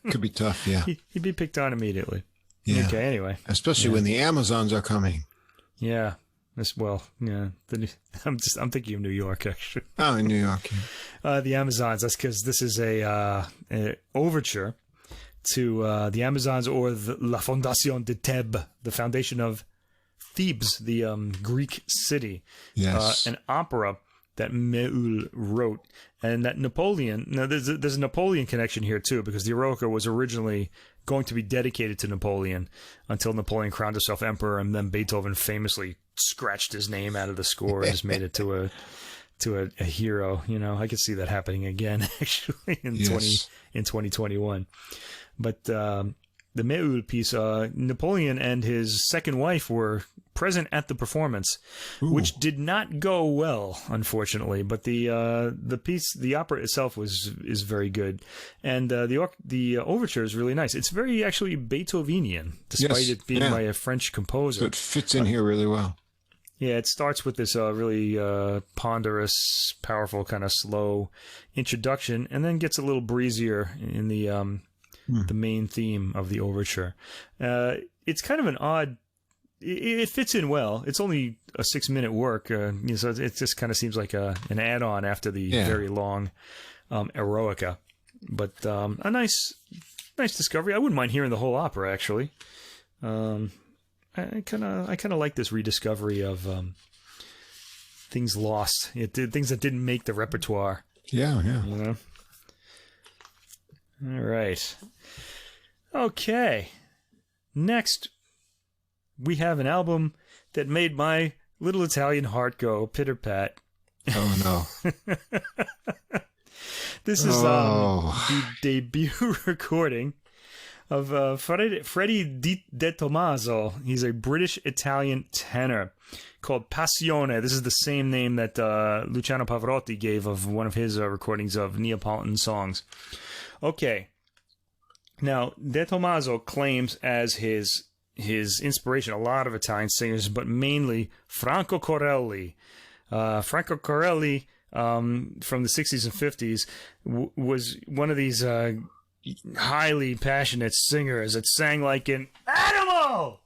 Could be tough, yeah. He'd be picked on immediately. Yeah. Okay, anyway. Especially when the Amazons are coming. Yeah. I'm thinking of New York, actually. Oh, in New York. Yeah. The Amazons, that's because this is a overture to the Amazons, or La Fondation de Thèbes, the foundation of Thebes, the Greek city. Yes. An opera that Méhul wrote, and that Napoleon. Now, there's a Napoleon connection here too, because the Eroica was originally going to be dedicated to Napoleon until Napoleon crowned himself emperor, and then Beethoven famously scratched his name out of the score and just made it to a hero. You know, I could see that happening again actually in 2021. But the Méhul piece, Napoleon and his second wife were present at the performance, which did not go well, unfortunately. But the piece, the opera itself, is very good, and the overture is really nice. It's very actually Beethovenian, despite it being by a French composer. So it fits in here really well. Yeah, it starts with this really ponderous, powerful, kind of slow introduction, and then gets a little breezier in the main theme of the overture. It's kind of an odd... It fits in well. It's only a 6-minute work, so it just kind of seems like an add-on after the very long Eroica. But a nice discovery. I wouldn't mind hearing the whole opera, actually. I kind of like this rediscovery of things lost. Things that didn't make the repertoire. Yeah. You know? All right. Okay. Next, we have an album that made my little Italian heart go pitter-pat. Oh, no. This is the debut recording of Freddie Di Tomazo. He's a British-Italian tenor called Passione. This is the same name that Luciano Pavarotti gave of one of his recordings of Neapolitan songs. Okay. Now, De Tomazo claims as his inspiration a lot of Italian singers, but mainly Franco Corelli. Franco Corelli from the 60s and 50s was one of these highly passionate singers that sang like an animal.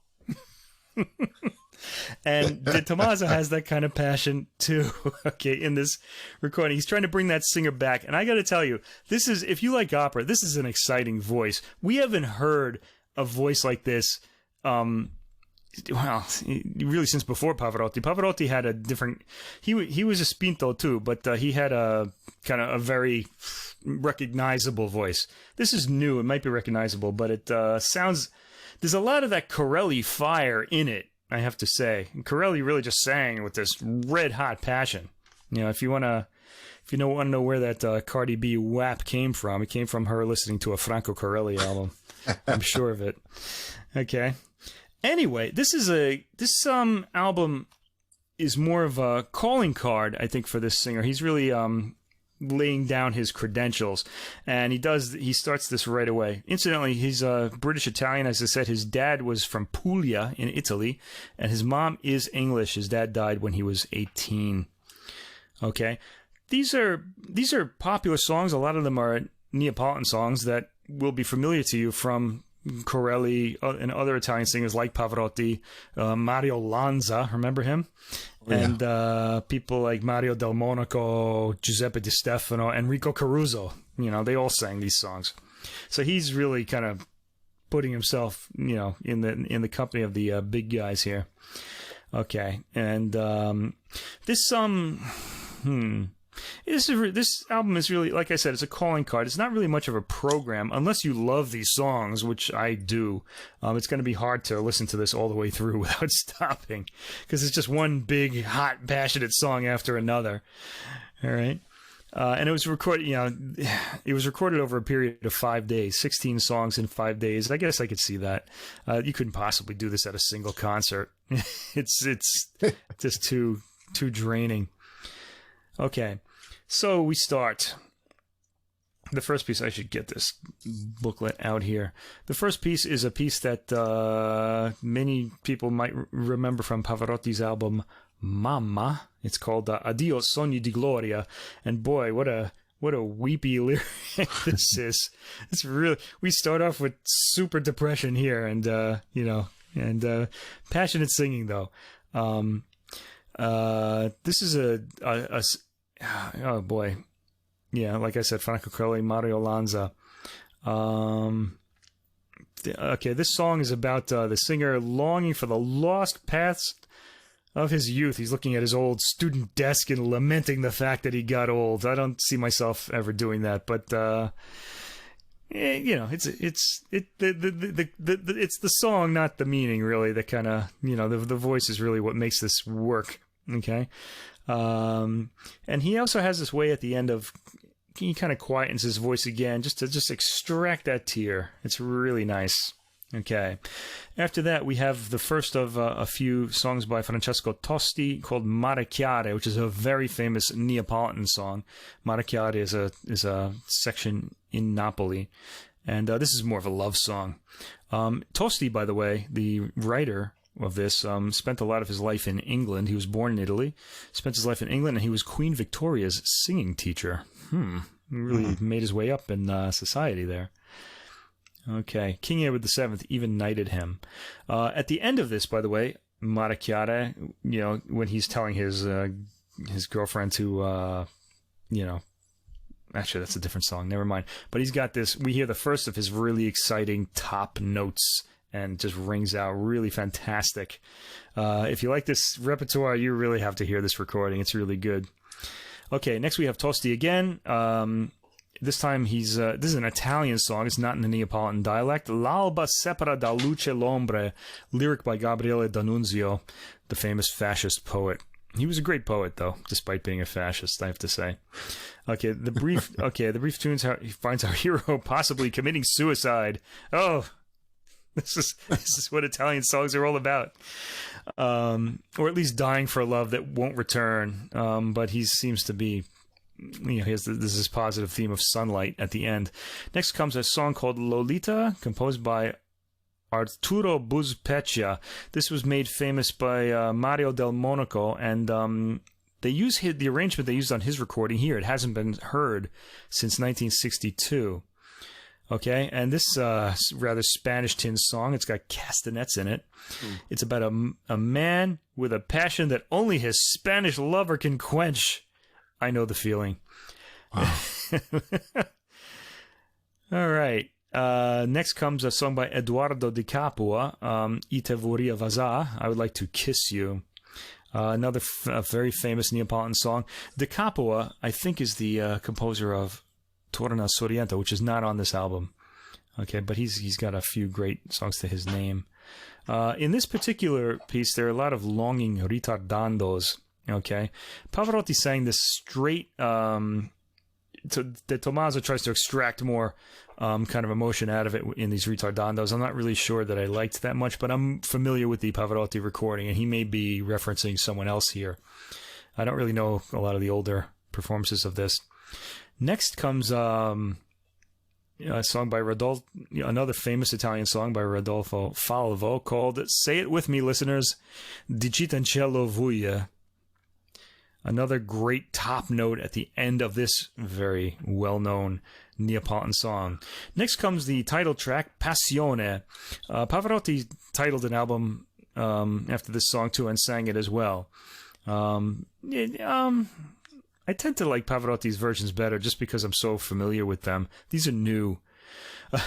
And De Tomazo has that kind of passion too. Okay, in this recording, he's trying to bring that singer back. And I got to tell you, this is, if you like opera, this is an exciting voice. We haven't heard a voice like this. Well, really since before Pavarotti. Pavarotti had a different... He was a spinto too, but he had a kind of a very recognizable voice. This is new. It might be recognizable, but it sounds... There's a lot of that Corelli fire in it, I have to say. And Corelli really just sang with this red-hot passion. You know, if you want to know where that Cardi B WAP came from, it came from her listening to a Franco Corelli album. I'm sure of it. Okay. Anyway, this album is more of a calling card, I think, for this singer. He's really laying down his credentials, and he starts this right away. Incidentally, he's British Italian. As I said, his dad was from Puglia in Italy, and his mom is English. His dad died when he was 18. Okay, these are popular songs. A lot of them are Neapolitan songs that will be familiar to you from Corelli and other Italian singers like Pavarotti, Mario Lanza, remember him? Oh, yeah. And people like Mario Del Monaco, Giuseppe Di Stefano, Enrico Caruso. You know, they all sang these songs. So he's really kind of putting himself, in the company of the big guys here. Okay, and this album is really, like I said, it's a calling card. It's not really much of a program unless you love these songs, which I do. It's going to be hard to listen to this all the way through without stopping, because it's just one big, hot, passionate song after another. All right. And it was recorded, it was recorded over a period of 5 days, 16 songs in 5 days. I guess I could see that. You couldn't possibly do this at a single concert. It's just too draining. Okay. So we start. The first piece, I should get this booklet out here. The first piece is a piece that many people might remember from Pavarotti's album Mamma. It's called Addio Sogni di Gloria, and boy, what a weepy lyric this is. It's really, we start off with super depression here, and passionate singing though. This is oh boy, yeah, like I said, Franco Corelli, Mario Lanza. Okay, this song is about the singer longing for the lost paths of his youth. He's looking at his old student desk and lamenting the fact that he got old. I don't see myself ever doing that, but it's the song, not the meaning, really. That kind of, the voice is really what makes this work. Okay, and he also has this way at the end of, he kind of quietens his voice again just to extract that tear. It's really nice. Okay. After that, we have the first of a few songs by Francesco Tosti called Mare Chiare, which is a very famous Neapolitan song. Mare Chiare is a section in Napoli, and this is more of a love song. Tosti, by the way, the writer of this, spent a lot of his life in England. He was born in Italy, spent his life in England, and he was Queen Victoria's singing teacher. He really made his way up in society there. Okay, King Edward VII even knighted him. At the end of this, by the way, Mare Chiare, when he's telling his girlfriend to, actually that's a different song, never mind. But he's got this, we hear the first of his really exciting top notes, and just rings out really fantastic. If you like this repertoire, you really have to hear this recording. It's really good. Okay, next we have Tosti again. This time this is an Italian song. It's not in the Neapolitan dialect. L'alba separa da luce l'ombre, lyric by Gabriele D'Annunzio, the famous fascist poet. He was a great poet, though, despite being a fascist, I have to say. Okay, the brief tunes, how he finds our hero possibly committing suicide. Oh, this is what Italian songs are all about. Or at least dying for a love that won't return. But he seems to be, this is this positive theme of sunlight at the end. Next comes a song called Lolita, composed by Arturo Buscapella. This was made famous by Mario Del Monaco, and they use the arrangement they used on his recording here. It hasn't been heard since 1962. Okay, and this rather Spanish-tinged song, it's got castanets in it. It's about a man with a passion that only his Spanish lover can quench. I know the feeling. Wow. All right. Next comes a song by Eduardo Di Capua, Ite Voria Vazà, I Would Like to Kiss You. Another very famous Neapolitan song. Di Capua, I think, is the composer of Torna Sorrento, which is not on this album. Okay, but he's got a few great songs to his name. In this particular piece, there are a lot of longing ritardandos. Okay, Pavarotti sang this straight. De Tomazo tries to extract more kind of emotion out of it in these ritardandos. I'm not really sure that I liked that much, but I'm familiar with the Pavarotti recording, and he may be referencing someone else here. I don't really know a lot of the older performances of this. Next comes a song by Rodolfo, another famous Italian song by Rodolfo Falvo called, say it with me, listeners, Di Citancello Vuglia. Another great top note at the end of this very well-known Neapolitan song. Next comes the title track, Passione. Pavarotti titled an album after this song, too, and sang it as well. I tend to like Pavarotti's versions better just because I'm so familiar with them. These are new.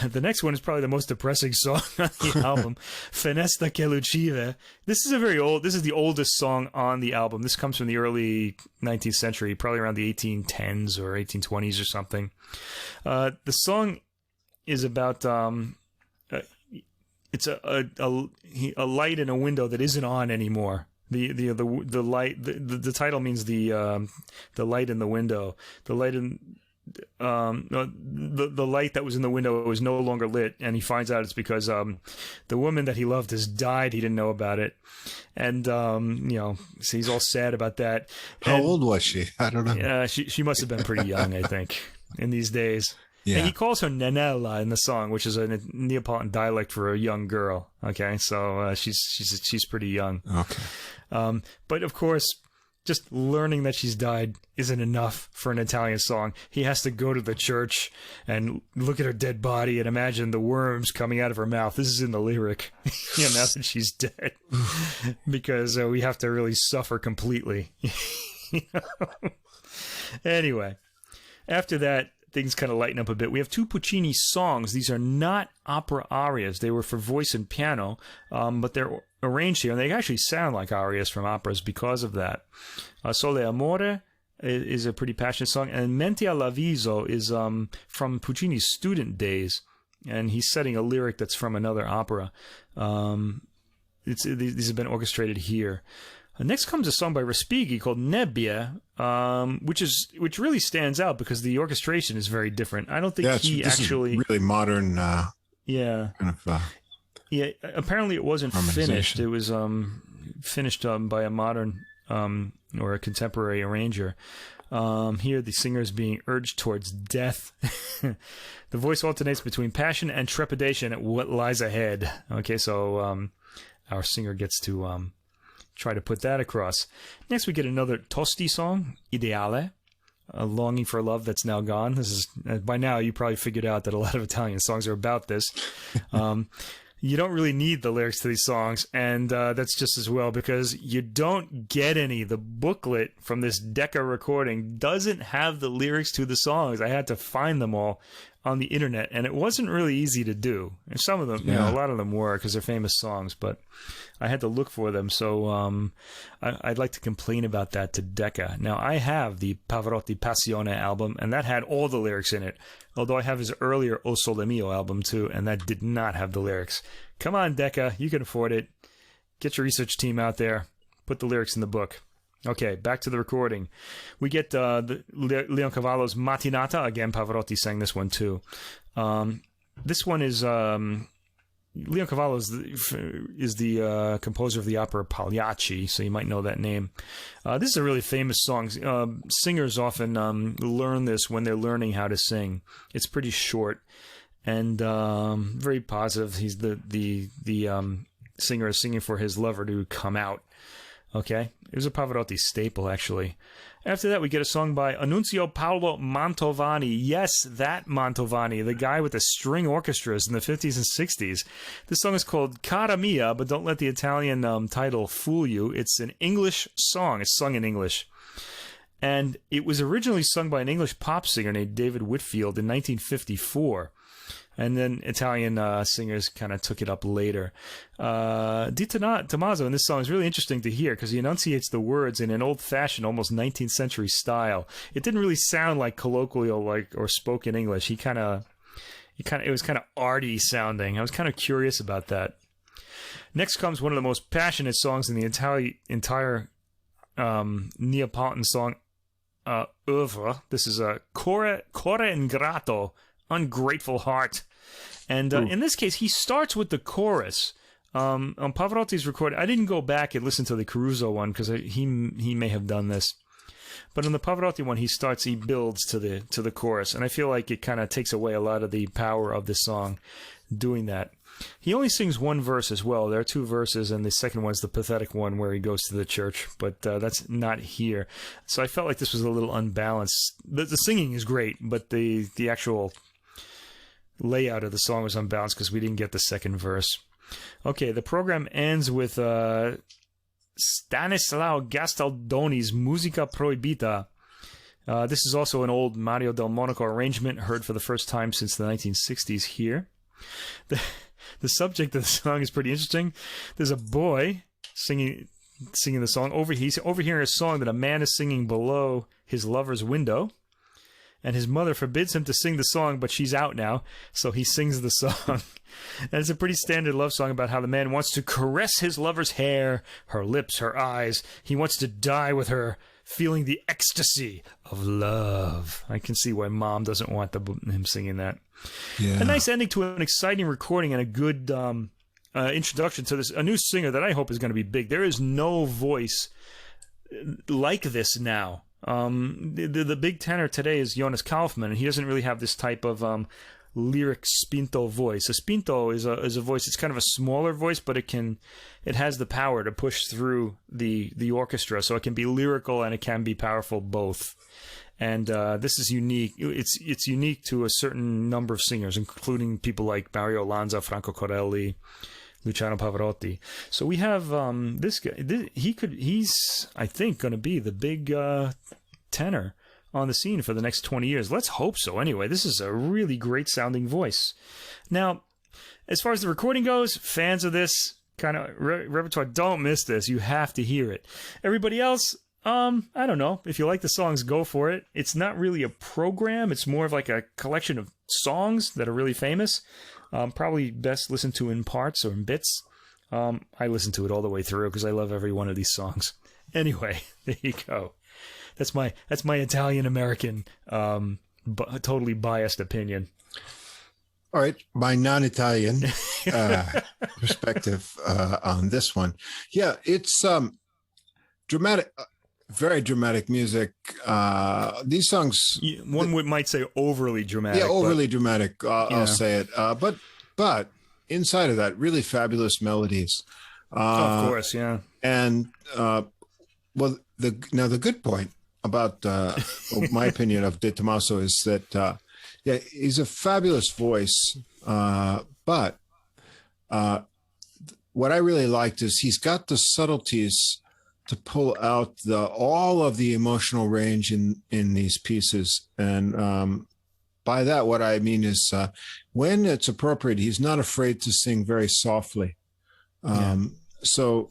The next one is probably the most depressing song on the album, Fenesta che lucive. This is the oldest song on the album. This comes from the early 19th century, probably around the 1810s or 1820s or something. The song is about it's a light in a window that isn't on anymore. The light, the title means the light in the window. The light in the light that was in the window was no longer lit, and he finds out it's because the woman that he loved has died. He didn't know about it, and so he's all sad about that. How old was she? I don't know. She must have been pretty young, I think, in these days. Yeah. And he calls her Nanella in the song, which is a Neapolitan dialect for a young girl. Okay, so she's pretty young. Okay. But of course, just learning that she's died isn't enough for an Italian song. He has to go to the church and look at her dead body and imagine the worms coming out of her mouth. This is in the lyric, now that she's dead, because we have to really suffer completely. Anyway, after that, things kind of lighten up a bit. We have two Puccini songs. These are not opera arias. They were for voice and piano, but they're arranged here, and they actually sound like arias from operas because of that. Sole Amore is a pretty passionate song, and Mente all'avviso is from Puccini's student days, and he's setting a lyric that's from another opera. These have been orchestrated here. Next comes a song by Respighi called Nebbia, which really stands out because the orchestration is very different. I don't think this actually is really modern. Kind of. Apparently it wasn't finished. It was finished by a modern or a contemporary arranger. Here, the singer is being urged towards death. The voice alternates between passion and trepidation at what lies ahead. Okay, so our singer gets to try to put that across. Next, we get another Tosti song, Ideale, a longing for love that's now gone. This is by now you probably figured out that a lot of Italian songs are about this. You don't really need the lyrics to these songs, and that's just as well because you don't get any. The booklet from this Decca recording doesn't have the lyrics to the songs. I had to find them all on the internet, and it wasn't really easy to do. And some of them, a lot of them were because they're famous songs, but I had to look for them. So I'd like to complain about that to Decca. Now, I have the Pavarotti Passione album, and that had all the lyrics in it, although I have his earlier O Sole Mio album too, and that did not have the lyrics. Come on, Decca, you can afford it. Get your research team out there. Put the lyrics in the book. Okay, back to the recording. We get Leoncavallo's Mattinata. Again, Pavarotti sang this one too. This one is Leoncavallo is the composer of the opera Pagliacci, so you might know that name. This is a really famous song. Singers often learn this when they're learning how to sing. It's pretty short and very positive. He's the singer is singing for his lover to come out. Okay, it was a Pavarotti staple, actually. After that, we get a song by Annunzio Paolo Mantovani. Yes, that Mantovani, the guy with the string orchestras in the 50s and 60s. This song is called Cara Mia, but don't let the Italian title fool you. It's an English song. It's sung in English. And it was originally sung by an English pop singer named David Whitfield in 1954. And then Italian singers kind of took it up later. Di Tomazo in this song is really interesting to hear because he enunciates the words in an old-fashioned, almost 19th century style. It didn't really sound like colloquial or spoken English. It was kind of arty sounding. I was kind of curious about that. Next comes one of the most passionate songs in the entire Neapolitan song oeuvre. This is a Core Ingrato. Ungrateful heart. And in this case, he starts with the chorus. On Pavarotti's recording, I didn't go back and listen to the Caruso one because he may have done this. But on the Pavarotti one, he builds to the chorus. And I feel like it kind of takes away a lot of the power of the song doing that. He only sings one verse as well. There are two verses, and the second one's the pathetic one where he goes to the church, but that's not here. So I felt like this was a little unbalanced. The singing is great, but the actual layout of the song was unbalanced because we didn't get the second verse. Okay, the program ends with Stanislao Gastaldoni's Musica Proibita. This is also an old Mario del Monaco arrangement, heard for the first time since the 1960s here. The subject of the song is pretty interesting. There's a boy singing the song. He's overhearing a song that a man is singing below his lover's window. And his mother forbids him to sing the song, but she's out now, so he sings the song. And it's a pretty standard love song about how the man wants to caress his lover's hair, her lips, her eyes. He wants to die with her, feeling the ecstasy of love. I can see why Mom doesn't want him singing that. Yeah. A nice ending to an exciting recording and a good introduction to a new singer that I hope is going to be big. There is no voice like this now. The big tenor today is Jonas Kaufman, and he doesn't really have this type of lyric spinto voice. A spinto is a voice. It's kind of a smaller voice, but it has the power to push through the orchestra, so it can be lyrical and it can be powerful both. And this is unique. It's unique to a certain number of singers, including people like Mario Lanza, Franco Corelli, Luciano Pavarotti. So we have this guy. He's I think going to be the big tenor on the scene for the next 20 years. Let's hope so. Anyway, this is a really great sounding voice. Now, as far as the recording goes, fans of this kind of repertoire, don't miss this. You have to hear it. Everybody else, I don't know. If you like the songs, go for it. It's not really a program. It's more of like a collection of songs that are really famous. Probably best listened to in parts or in bits. I listen to it all the way through because I love every one of these songs. Anyway, there you go. That's my Italian American, totally biased opinion. All right, my non-Italian perspective on this one. Yeah, it's dramatic, very dramatic music. These songs, might say overly dramatic. Yeah, overly dramatic. I'll say it. But inside of that, really fabulous melodies. Of course, yeah. And the good point about my opinion of De Tomazo is that he's a fabulous voice, but what I really liked is he's got the subtleties to pull out all of the emotional range in these pieces. And by that, what I mean is when it's appropriate, he's not afraid to sing very softly. So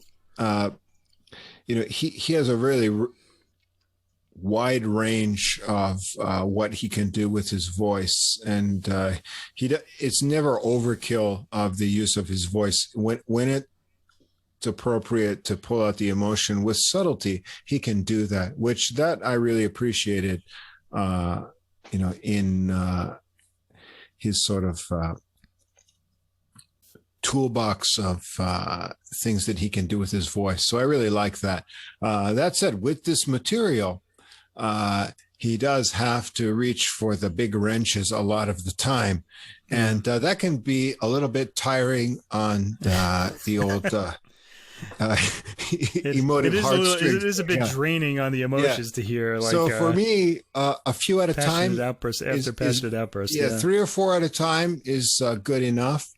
he has a really wide range of what he can do with his voice, and it's never overkill of the use of his voice. When it's appropriate to pull out the emotion with subtlety, he can do that, which I really appreciated in his sort of toolbox of things that he can do with his voice. So I really like that. That said, with this material, he does have to reach for the big wrenches a lot of the time. And that can be a little bit tiring on the old emotive heartstrings. It is a bit draining on the emotions to hear. Like, so for me, a few at a time. Passionate outbursts. Yeah, 3 or 4 at a time is good enough.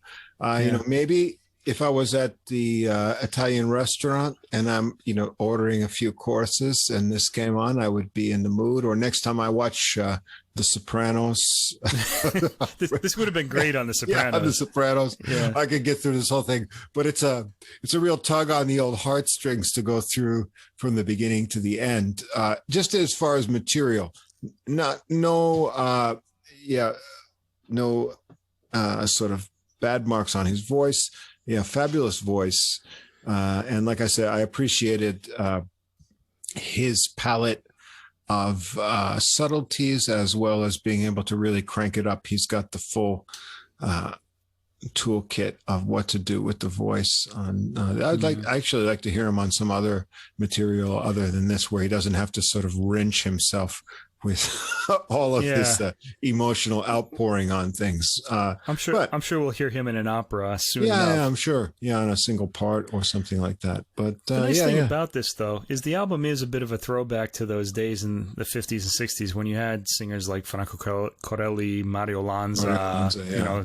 Maybe if I was at the Italian restaurant and I'm, ordering a few courses and this came on, I would be in the mood. Or next time I watch The Sopranos. This would have been great on The Sopranos. Yeah, on The Sopranos. Yeah. I could get through this whole thing. But it's a real tug on the old heartstrings to go through from the beginning to the end. Just as far as material, no sort of bad marks on his voice. Yeah, fabulous voice. And like I said, I appreciated his palette of subtleties as well as being able to really crank it up. He's got the full toolkit of what to do with the voice. I actually like to hear him on some other material other than this, where he doesn't have to sort of wrench himself with all of this emotional outpouring on things. I'm sure we'll hear him in an opera soon enough. Yeah, I'm sure. Yeah, on a single part or something like that. But the nice thing about this, though, is the album is a bit of a throwback to those days in the 50s and 60s when you had singers like Franco Corelli, Mario Lanza,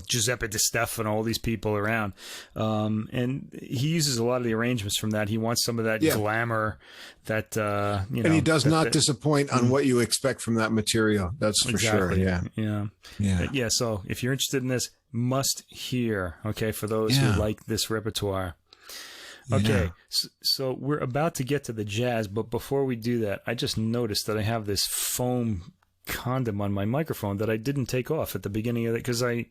Giuseppe Di Stefano, all these people around. And he uses a lot of the arrangements from that. He wants some of that glamour that, And he does not disappoint on what you expect from from that material. That's for sure. Yeah. Yeah. So if you're interested in this, must hear. Okay, for those who like this repertoire. Okay, so we're about to get to the jazz, but before we do that, I just noticed that I have this foam condom on my microphone that I didn't take off at the beginning of it because I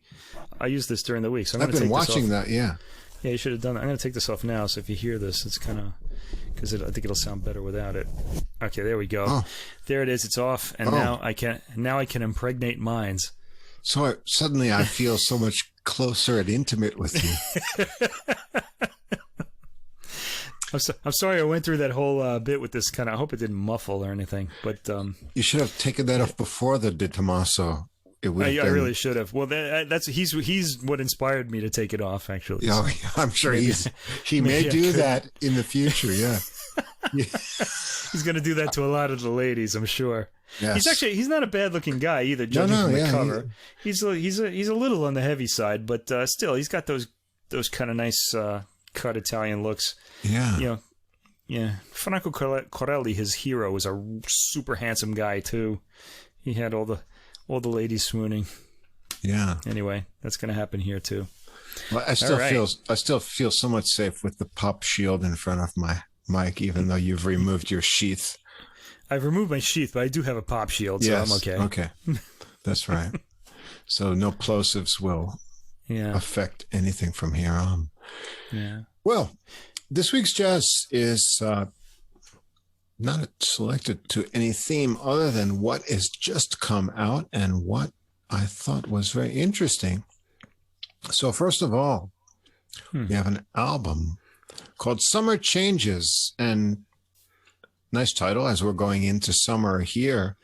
used this during the week. So I've been watching that. Yeah. Yeah, you should have done that. I'm going to take this off now, so if you hear this, it's kind of because I think it'll sound better without it. Okay, there we go. Oh. There it is. It's off, and now I can impregnate minds. So suddenly I feel so much closer and intimate with you. I'm sorry I went through that whole bit with this kind of. I hope it didn't muffle or anything, but you should have taken that off before the De Tomazo. I really should have. Well, he's what inspired me to take it off. Actually, yeah, I'm sure he may do that in the future. Yeah, he's going to do that to a lot of the ladies, I'm sure. Yes. He's not a bad looking guy either. Judging from the cover, he's a little on the heavy side, but still, he's got those kind of nice. Cut Italian looks. Yeah. Franco Corelli, his hero, was a super handsome guy too. He had all the ladies swooning. Yeah. Anyway, that's going to happen here too. Well, I still feel so much safe with the pop shield in front of my mic, even though you've removed your sheath. I've removed my sheath, but I do have a pop shield, so I'm okay. Okay. That's right. So no plosives will affect anything from here on. Yeah. Well, this week's jazz is not selected to any theme other than what has just come out and what I thought was very interesting. So first of all, we have an album called Summer Changes, and nice title as we're going into summer here.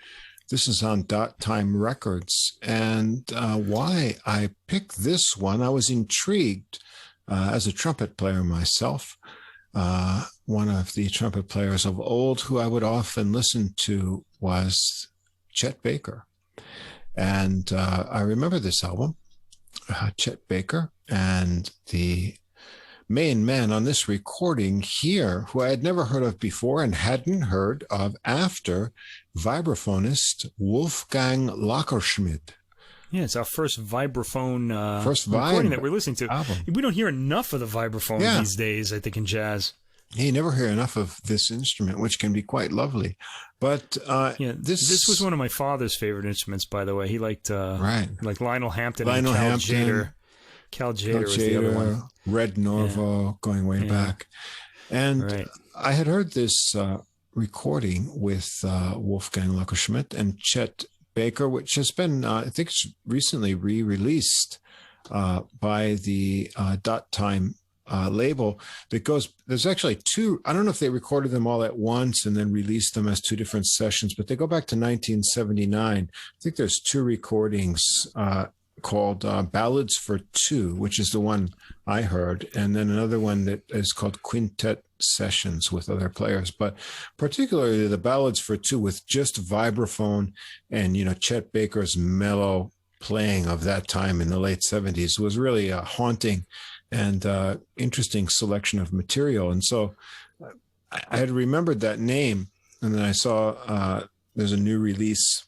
This is on Dot Time Records. And why I picked this one, I was intrigued. As a trumpet player myself, one of the trumpet players of old who I would often listen to was Chet Baker. And I remember this album, Chet Baker, and the main man on this recording here, who I had never heard of before and hadn't heard of after, vibraphonist Wolfgang Lackerschmid. Yeah, it's our first vibraphone recording that we're listening to. Album. We don't hear enough of the vibraphone these days, I think, in jazz. You never hear enough of this instrument, which can be quite lovely. But this was one of my father's favorite instruments, by the way. He liked like Lionel Hampton and Cal Jader was the other one. Red Norvo, going way back. And I had heard this recording with Wolfgang Lackerschmid and Chet Baker, which has been, I think it's recently re-released by the Dot Time label that goes, there's actually two, I don't know if they recorded them all at once and then released them as two different sessions, but they go back to 1979. I think there's two recordings called Ballads for Two, which is the one I heard, and then another one that is called Quintet Sessions with other players, but particularly the Ballads for Two with just vibraphone and, Chet Baker's mellow playing of that time in the late 70s was really a haunting and interesting selection of material. And so I had remembered that name, and then I saw there's a new release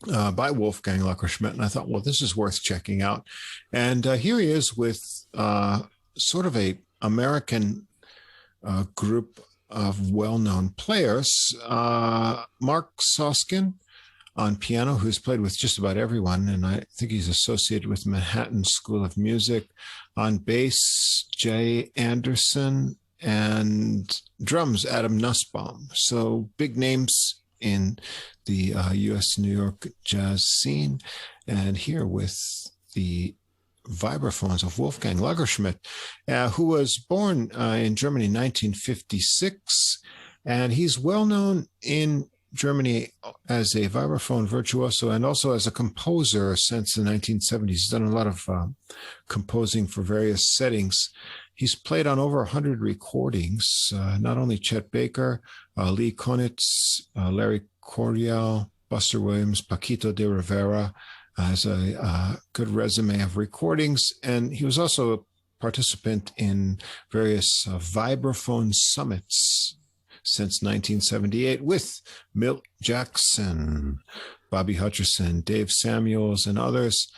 by Wolfgang Lackerschmid, and I thought, well, this is worth checking out. And here he is with sort of a American group of well-known players. Mark Soskin on piano, who's played with just about everyone, and I think he's associated with Manhattan School of Music. On bass, Jay Anderson, and drums, Adam Nussbaum. So big names in the U.S. New York jazz scene. And here with the vibraphones of Wolfgang Lackerschmid, who was born in Germany in 1956. And he's well known in Germany as a vibraphone virtuoso and also as a composer since the 1970s. He's done a lot of composing for various settings. He's played on over 100 recordings, not only Chet Baker, Lee Konitz, Larry Coryell, Buster Williams, Paquito de Rivera, has a good resume of recordings. And he was also a participant in various vibraphone summits since 1978 with Milt Jackson, Bobby Hutcherson, Dave Samuels, and others.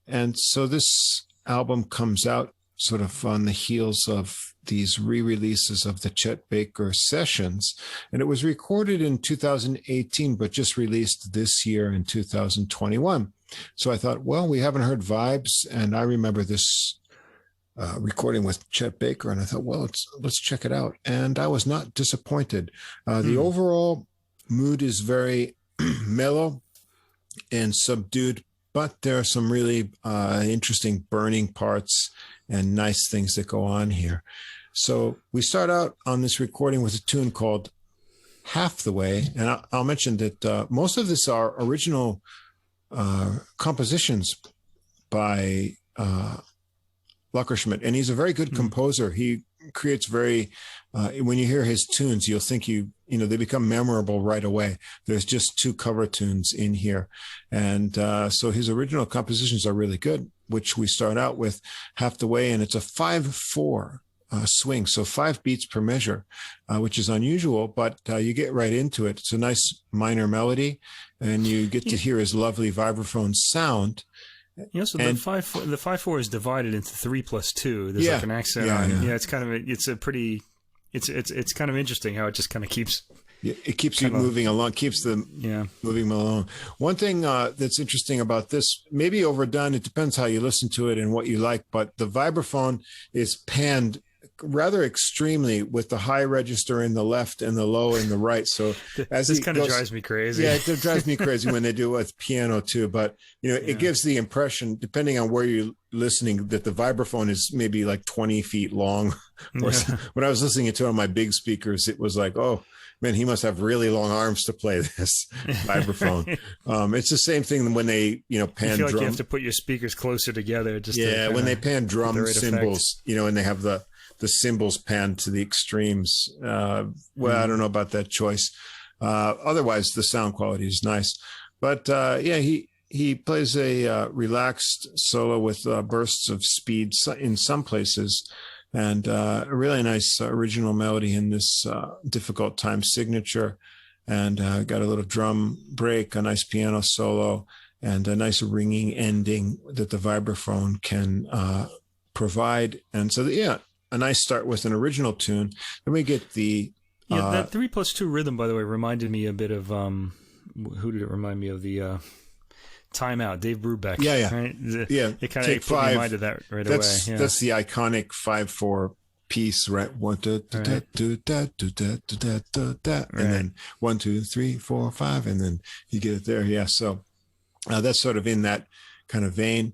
And so this album comes out sort of on the heels of these re-releases of the Chet Baker sessions. And it was recorded in 2018, but just released this year in 2021. So I thought, well, we haven't heard Vibes. And I remember this recording with Chet Baker. And I thought, well, let's check it out. And I was not disappointed. The overall mood is very mellow and subdued, but there are some really interesting burning parts and nice things that go on here. So we start out on this recording with a tune called Half the Way. And I'll mention that most of this are original compositions by Lackerschmid. And he's a very good composer. He creates when you hear his tunes, you'll think they become memorable right away. There's just 2 cover tunes in here. And so his original compositions are really good, which we start out with Half the Way. And it's a 5/4 swing. So 5 beats per measure, which is unusual, but you get right into it. It's a nice minor melody, and you get to hear his lovely vibraphone sound. Yeah, so the 5/4 is divided into 3 + 2. There's like an accent on. Yeah, it's kind of it's kind of interesting how it just kind of keeps. Yeah, it keeps you moving along, moving along. One thing that's interesting about this, maybe overdone, it depends how you listen to it and what you like, but the vibraphone is panned rather extremely with the high register in the left and the low in the right. So as this kind of drives me crazy. Yeah, it drives me crazy when they do it with piano too. But it gives the impression, depending on where you're listening, that the vibraphone is maybe like 20 feet long. When I was listening to it on my big speakers, it was like, oh man, he must have really long arms to play this vibraphone. It's the same thing when they, pan I feel like drum. you have to put your speakers closer together. When they pan drum cymbals, and they have the cymbals panned to the extremes. I don't know about that choice. Otherwise, the sound quality is nice. But he plays a relaxed solo with bursts of speed in some places, and a really nice original melody in this difficult time signature. And got a little drum break, a nice piano solo, and a nice ringing ending that the vibraphone can provide. And so, a nice start with an original tune. Then we get the... that 3 + 2 rhythm, by the way, reminded me a bit of... who did it remind me of? The Time Out, Dave Brubeck. Yeah. Right? It kind Take of put me in mind of that right away. Yeah. That's the iconic 5/4 piece, right? 1, 2, and then 1, 2, 3, 4, 5, and then you get it there. Yeah, so that's sort of in that kind of vein.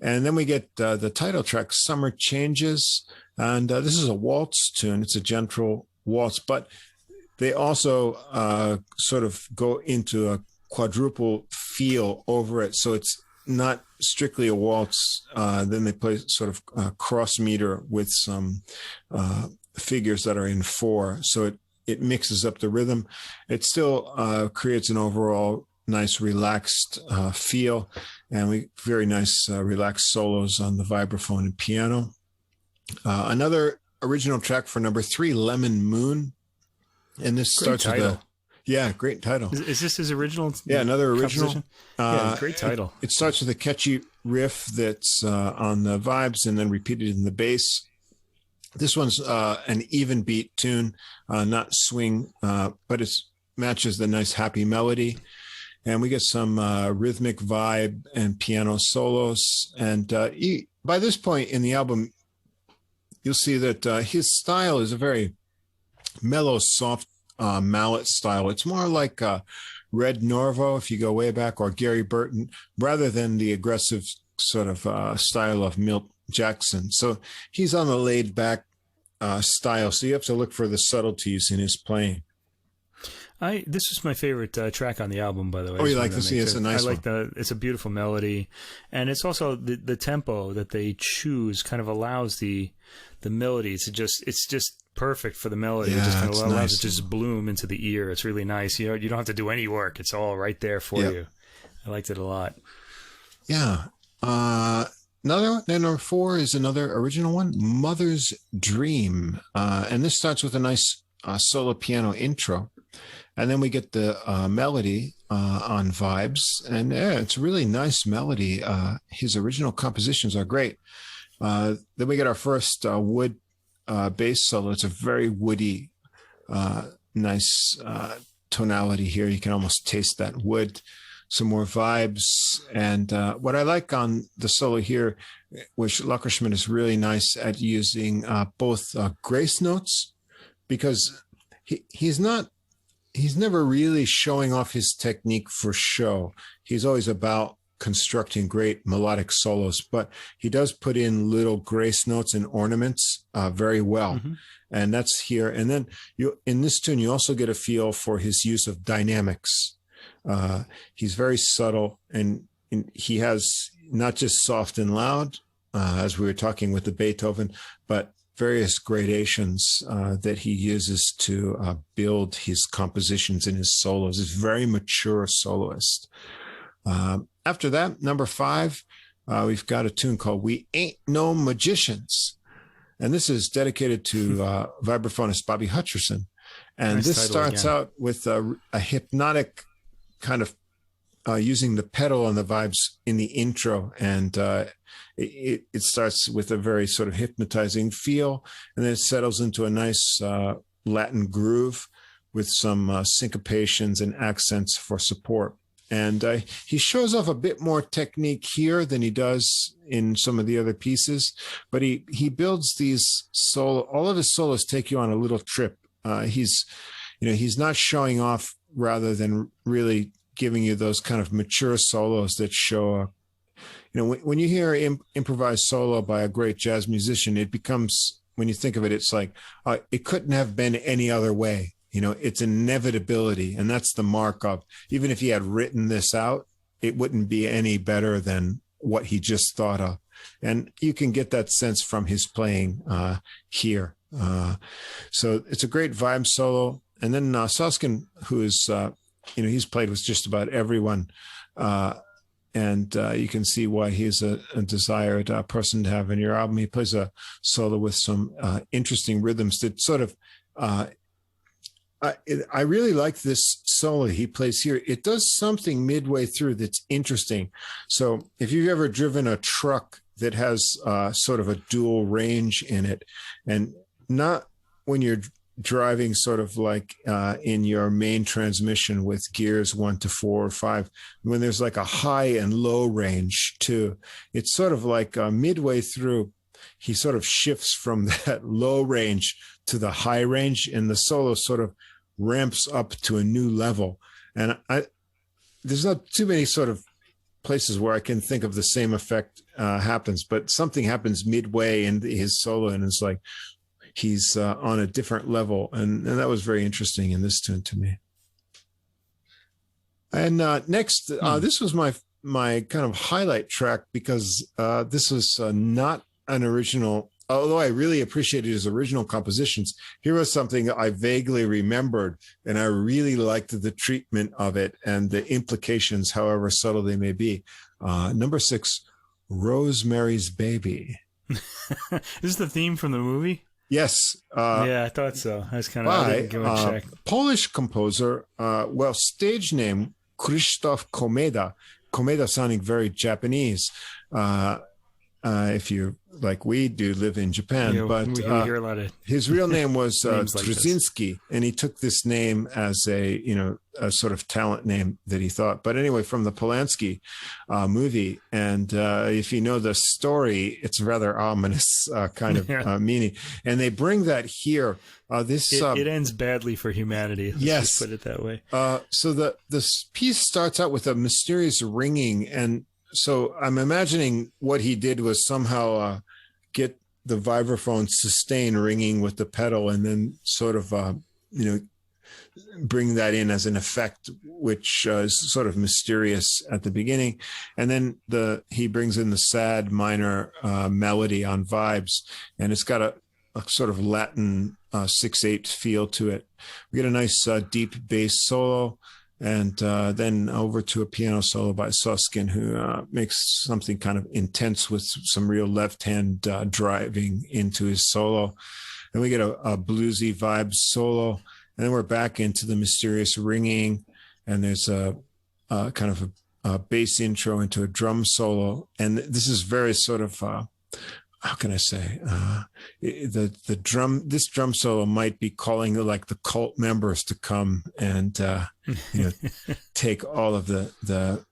And then we get the title track, Summer Changes. And this is a waltz tune. It's a gentle waltz, but they also sort of go into a quadruple feel over it. So it's not strictly a waltz. Then they play sort of cross meter with some figures that are in 4. So it mixes up the rhythm. It still creates an overall nice relaxed feel, and very nice relaxed solos on the vibraphone and piano. Another original track for number 3, Lemon Moon, and this starts with great title. Is this his original? Yeah, another original. Great title. It starts with a catchy riff that's on the vibes and then repeated in the bass. This one's an even beat tune, not swing, but it matches the nice happy melody. And we get some rhythmic vibe and piano solos. And by this point in the album, you'll see that his style is a very mellow, soft mallet style. It's more like Red Norvo, if you go way back, or Gary Burton, rather than the aggressive sort of style of Milt Jackson. So he's on the laid back style. So you have to look for the subtleties in his playing. This is my favorite track on the album, by the way. Oh, you like this? Yeah, it's a nice one. It's a beautiful melody, and it's also the tempo that they choose kind of allows the melody to it's just perfect for the melody. Yeah, it just kind of allows nice. it to just bloom into the ear. It's really nice. You don't have to do any work. It's all right there for you. I liked it a lot. Yeah. Number 4 is another original one, Mother's Dream, and this starts with a nice solo piano intro. And then we get the melody on Vibes. And yeah, it's a really nice melody. His original compositions are great. Then we get our first wood bass solo. It's a very woody, nice tonality here. You can almost taste that wood. Some more vibes. And what I like on the solo here, which Lackerschmid is really nice at using both grace notes, because he's never really showing off his technique for show. He's always about constructing great melodic solos, but he does put in little grace notes and ornaments very well. Mm-hmm. And that's here. And then in this tune, you also get a feel for his use of dynamics. He's very subtle, and he has not just soft and loud, as we were talking with the Beethoven, but various gradations that he uses to build his compositions in his solos. He's a very mature soloist. After that, number 5, we've got a tune called We Ain't No Magicians. And this is dedicated to vibraphonist Bobby Hutcherson. And nice this starts out with a hypnotic kind of using the pedal on the vibes in the intro. And it starts with a very sort of hypnotizing feel. And then it settles into a nice Latin groove with some syncopations and accents for support. And he shows off a bit more technique here than he does in some of the other pieces, but he builds these all of his solos take you on a little trip. He's not showing off rather than really giving you those kind of mature solos that show, when you hear improvised solo by a great jazz musician, it becomes, when you think of it, it's like, it couldn't have been any other way. It's inevitability. And that's the mark of, even if he had written this out, it wouldn't be any better than what he just thought of. And you can get that sense from his playing here. So it's a great vibe solo. And then Soskin, who is, he's played with just about everyone. And you can see why he's a desired person to have in your album. He plays a solo with some interesting rhythms that sort of, I really like this solo he plays here. It does something midway through that's interesting. So if you've ever driven a truck that has sort of a dual range in it, and not when you're driving sort of like in your main transmission with gears 1 to 4 or 5, when there's like a high and low range too, it's sort of like midway through, he sort of shifts from that low range to the high range, and the solo sort of ramps up to a new level. And there's not too many sort of places where I can think of the same effect happens, but something happens midway in his solo, and it's like he's on a different level. And that was very interesting in this tune to me. And next, this was my kind of highlight track, because this was not an original. Although I really appreciated his original compositions, here was something I vaguely remembered, and I really liked the treatment of it and the implications, however subtle they may be. Number 6, Rosemary's Baby. Is the theme from the movie? Yes. Yeah, I thought so. I was kind of I didn't go and check. Polish composer, stage name, Krzysztof Komeda. Komeda sounding very Japanese. If you, like we do, live in Japan, yeah, but we hear a lot of his real name was Trzynski, like, and he took this name as a sort of talent name that he thought. But anyway, from the Polanski movie, and if you know the story, it's a rather ominous kind of meaning, and they bring that here. It ends badly for humanity. Let's just put it that way. So this piece starts out with a mysterious ringing, and so I'm imagining what he did was somehow get the vibraphone sustain ringing with the pedal, and then sort of, bring that in as an effect, which is sort of mysterious at the beginning. And then he brings in the sad minor melody on vibes, and it's got a sort of Latin 6/8 feel to it. We get a nice deep bass solo. And then over to a piano solo by Soskin, who makes something kind of intense with some real left-hand driving into his solo. Then we get a bluesy vibe solo, and then we're back into the mysterious ringing, and there's a kind of a bass intro into a drum solo, and this is very sort of how can I say, this drum solo might be calling like the cult members to come and take all of the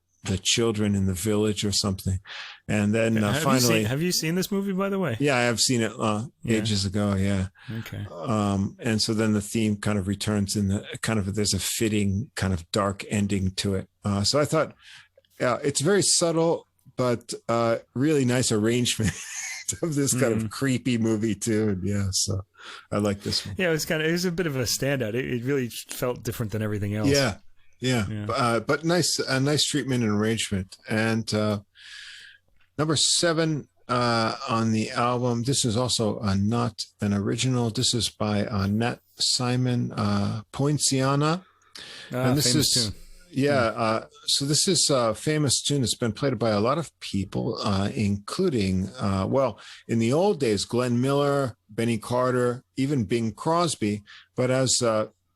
children in the village or something. And then finally, have you seen this movie, by the way? Yeah, I have seen it ages ago. Yeah. Okay. And so then the theme kind of returns in the kind of, there's a fitting kind of dark ending to it. So I thought, it's very subtle, but really nice arrangement of this kind of creepy movie too. Yeah. So I like this one. Yeah. It was a bit of a standout. It really felt different than everything else. Yeah. But a nice treatment and arrangement. And number 7 on the album. This is also not an original. This is by Nat Simon Poinciana, and this is tune. So this is a famous tune that's been played by a lot of people, including in the old days, Glenn Miller, Benny Carter, even Bing Crosby. But as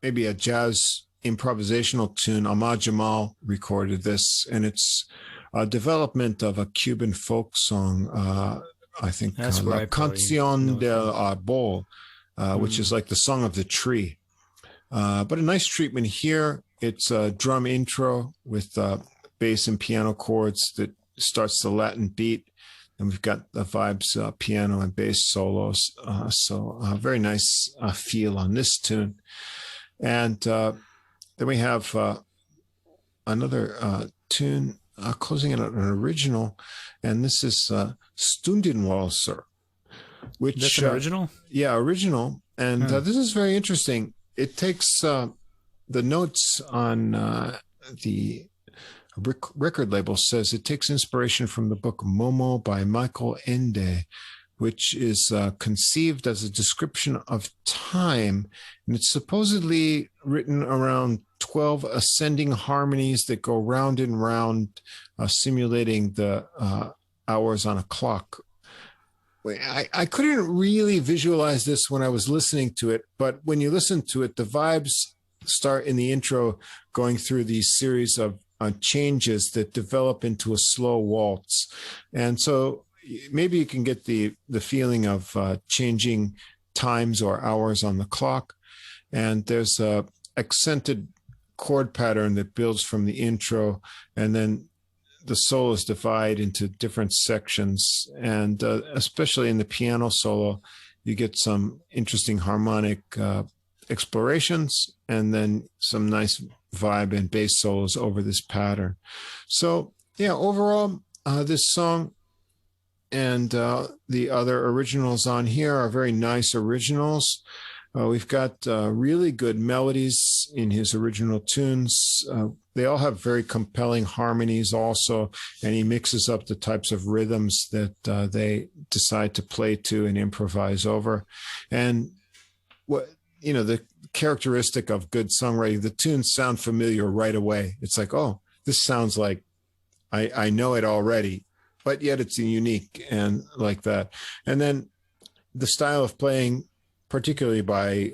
maybe a jazz improvisational tune, Ahmad Jamal recorded this, and it's a development of a Cuban folk song, I think, La Canción del Árbol, which is like the song of the tree. But a nice treatment here. It's a drum intro with bass and piano chords that starts the Latin beat. And we've got the vibes, piano and bass solos. So a very nice feel on this tune. And then we have another tune closing in an original. And this is Stundenwalzer. Which, that's an original? Yeah, original. And this is very interesting. It takes the notes on the record label says it takes inspiration from the book Momo by Michael Ende, which is conceived as a description of time. And it's supposedly written around 12 ascending harmonies that go round and round, simulating the hours on a clock. I couldn't really visualize this when I was listening to it, but when you listen to it, the vibes start in the intro going through these series of changes that develop into a slow waltz. And so maybe you can get the feeling of changing times or hours on the clock. And there's a accented chord pattern that builds from the intro, and then the solos divide into different sections. And especially in the piano solo, you get some interesting harmonic explorations, and then some nice vibe and bass solos over this pattern. So yeah, overall, this song and the other originals on here are very nice originals. We've got really good melodies in his original tunes. They all have very compelling harmonies also, and he mixes up the types of rhythms that they decide to play to and improvise over. And the characteristic of good songwriting, the tunes sound familiar right away. It's like, oh, this sounds like I know it already, but yet it's unique and like that. And then the style of playing, particularly by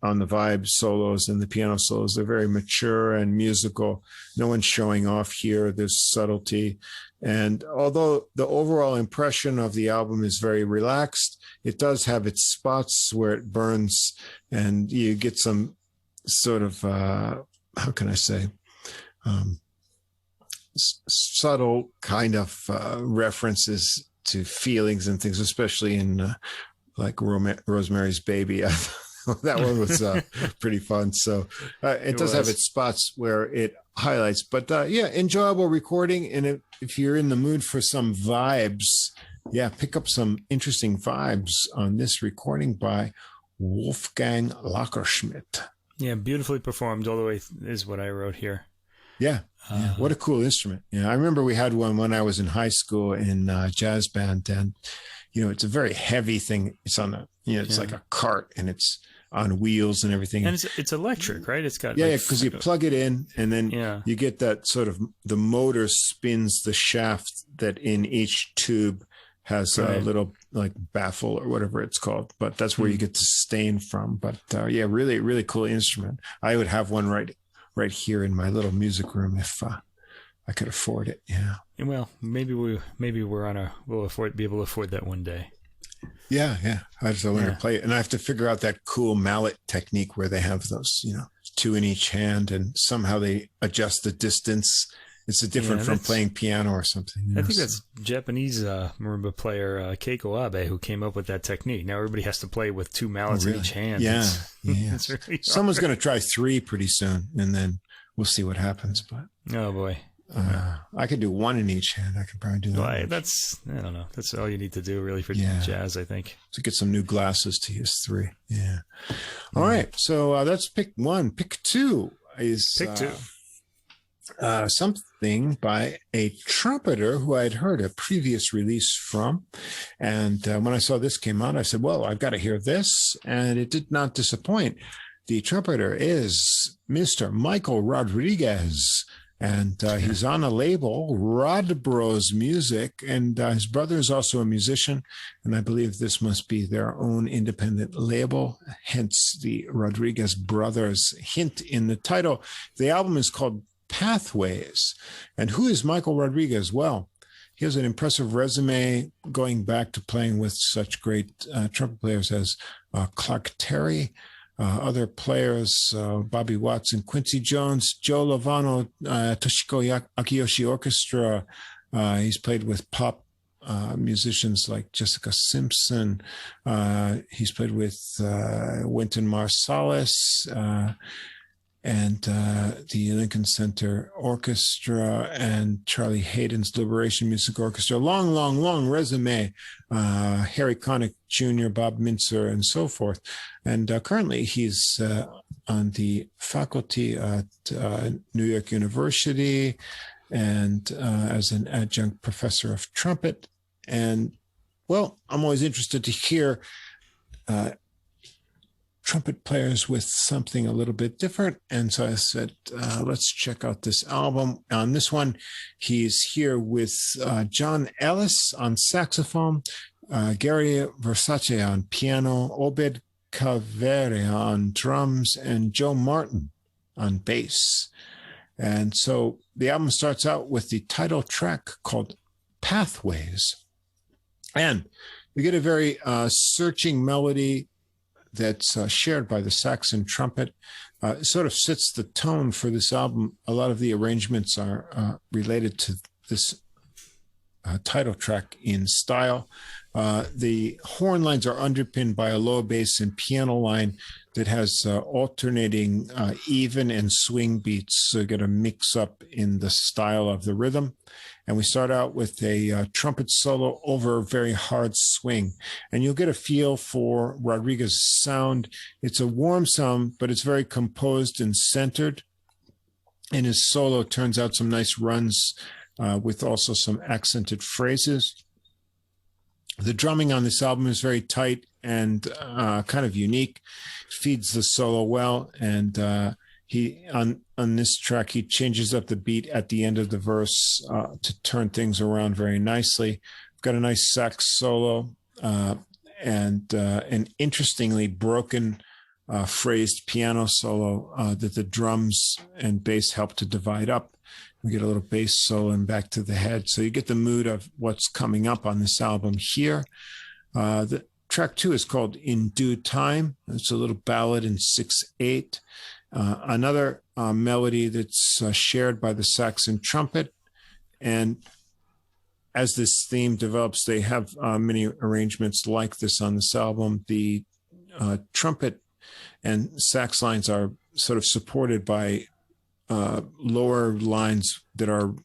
on the vibe solos and the piano solos, they're very mature and musical. No one's showing off here. There's subtlety. And although the overall impression of the album is very relaxed, it does have its spots where it burns, and you get some sort of, how can I say, subtle kind of references to feelings and things, especially in like Rosemary's Baby. That one was pretty fun. So it does have its spots where it highlights, but enjoyable recording. And if you're in the mood for some vibes, pick up some interesting vibes on this recording by Wolfgang Lackerschmid. Yeah, beautifully performed all the way is what I wrote here. Yeah. What a cool instrument. Yeah, I remember we had one when I was in high school in jazz band, and it's a very heavy thing. It's on a it's like a cart, and it's on wheels and everything. And it's electric, right? It's got because you plug it in, and then you get that sort of, the motor spins the shaft that in each tube has a little like baffle or whatever it's called, but that's where you get the sustain from. But yeah, really, really cool instrument. I would have one right here in my little music room if I could afford it. Yeah. Well, maybe we'll be able to afford that one day. Yeah. I just learn to play it, and I have to figure out that cool mallet technique where they have those, 2 in each hand, and somehow they adjust the distance. It's different from playing piano or something. I think that's Japanese marimba player Keiko Abe who came up with that technique. Now everybody has to play with 2 mallets in each hand. Yeah. It's really someone's going to try 3 pretty soon, and then we'll see what happens. But oh boy. I could do 1 in each hand. I could probably do that. Well, I don't know. That's all you need to do really for jazz, I think. To get some new glasses to use 3. Yeah. All right. So that's pick 1. Pick 2 is something by a trumpeter who I'd heard a previous release from. And when I saw this came out, I said, well, I've got to hear this. And it did not disappoint. The trumpeter is Mr. Michael Rodriguez. And he's on a label, Rodbros Music, and his brother is also a musician, and I believe this must be their own independent label, hence the Rodriguez brothers hint in the title. The album is called Pathways. And who is Michael Rodriguez? Well, he has an impressive resume going back to playing with such great trumpet players as Clark Terry, other players, Bobby Watson, Quincy Jones, Joe Lovano, Toshiko Akiyoshi Orchestra. He's played with pop musicians like Jessica Simpson. He's played with Wynton Marsalis and the Lincoln Center Orchestra and Charlie Hayden's Liberation Music Orchestra. Long resume. Harry Connick Jr., Bob Mintzer, and so forth. And currently he's on the faculty at New York University and as an adjunct professor of trumpet. And, well, I'm always interested to hear trumpet players with something a little bit different. And so I said, let's check out this album. On this one, he's here with John Ellis on saxophone, Gary Versace on piano, Obed Cavere on drums, and Joe Martin on bass. And so the album starts out with the title track called Pathways. And you get a very searching melody that's shared by the sax and trumpet. It sort of sets the tone for this album. A lot of the arrangements are related to this title track in style. The horn lines are underpinned by a low bass and piano line that has alternating even and swing beats, so you get a mix up in the style of the rhythm. And we start out with a trumpet solo over a very hard swing. And you'll get a feel for Rodriguez's sound. It's a warm sound, but it's very composed and centered. And his solo turns out some nice runs with also some accented phrases. The drumming on this album is very tight and kind of unique. Feeds the solo well, and he on this track he changes up the beat at the end of the verse to turn things around very nicely. Got a nice sax solo and an interestingly broken phrased piano solo that the drums and bass help to divide up. We get a little bass solo and back to the head. So you get the mood of what's coming up on this album here. The track 2 is called In Due Time. It's a little ballad in 6/8. Another melody that's shared by the sax and trumpet. And as this theme develops, they have many arrangements like this on this album. The trumpet and sax lines are sort of supported by lower lines that are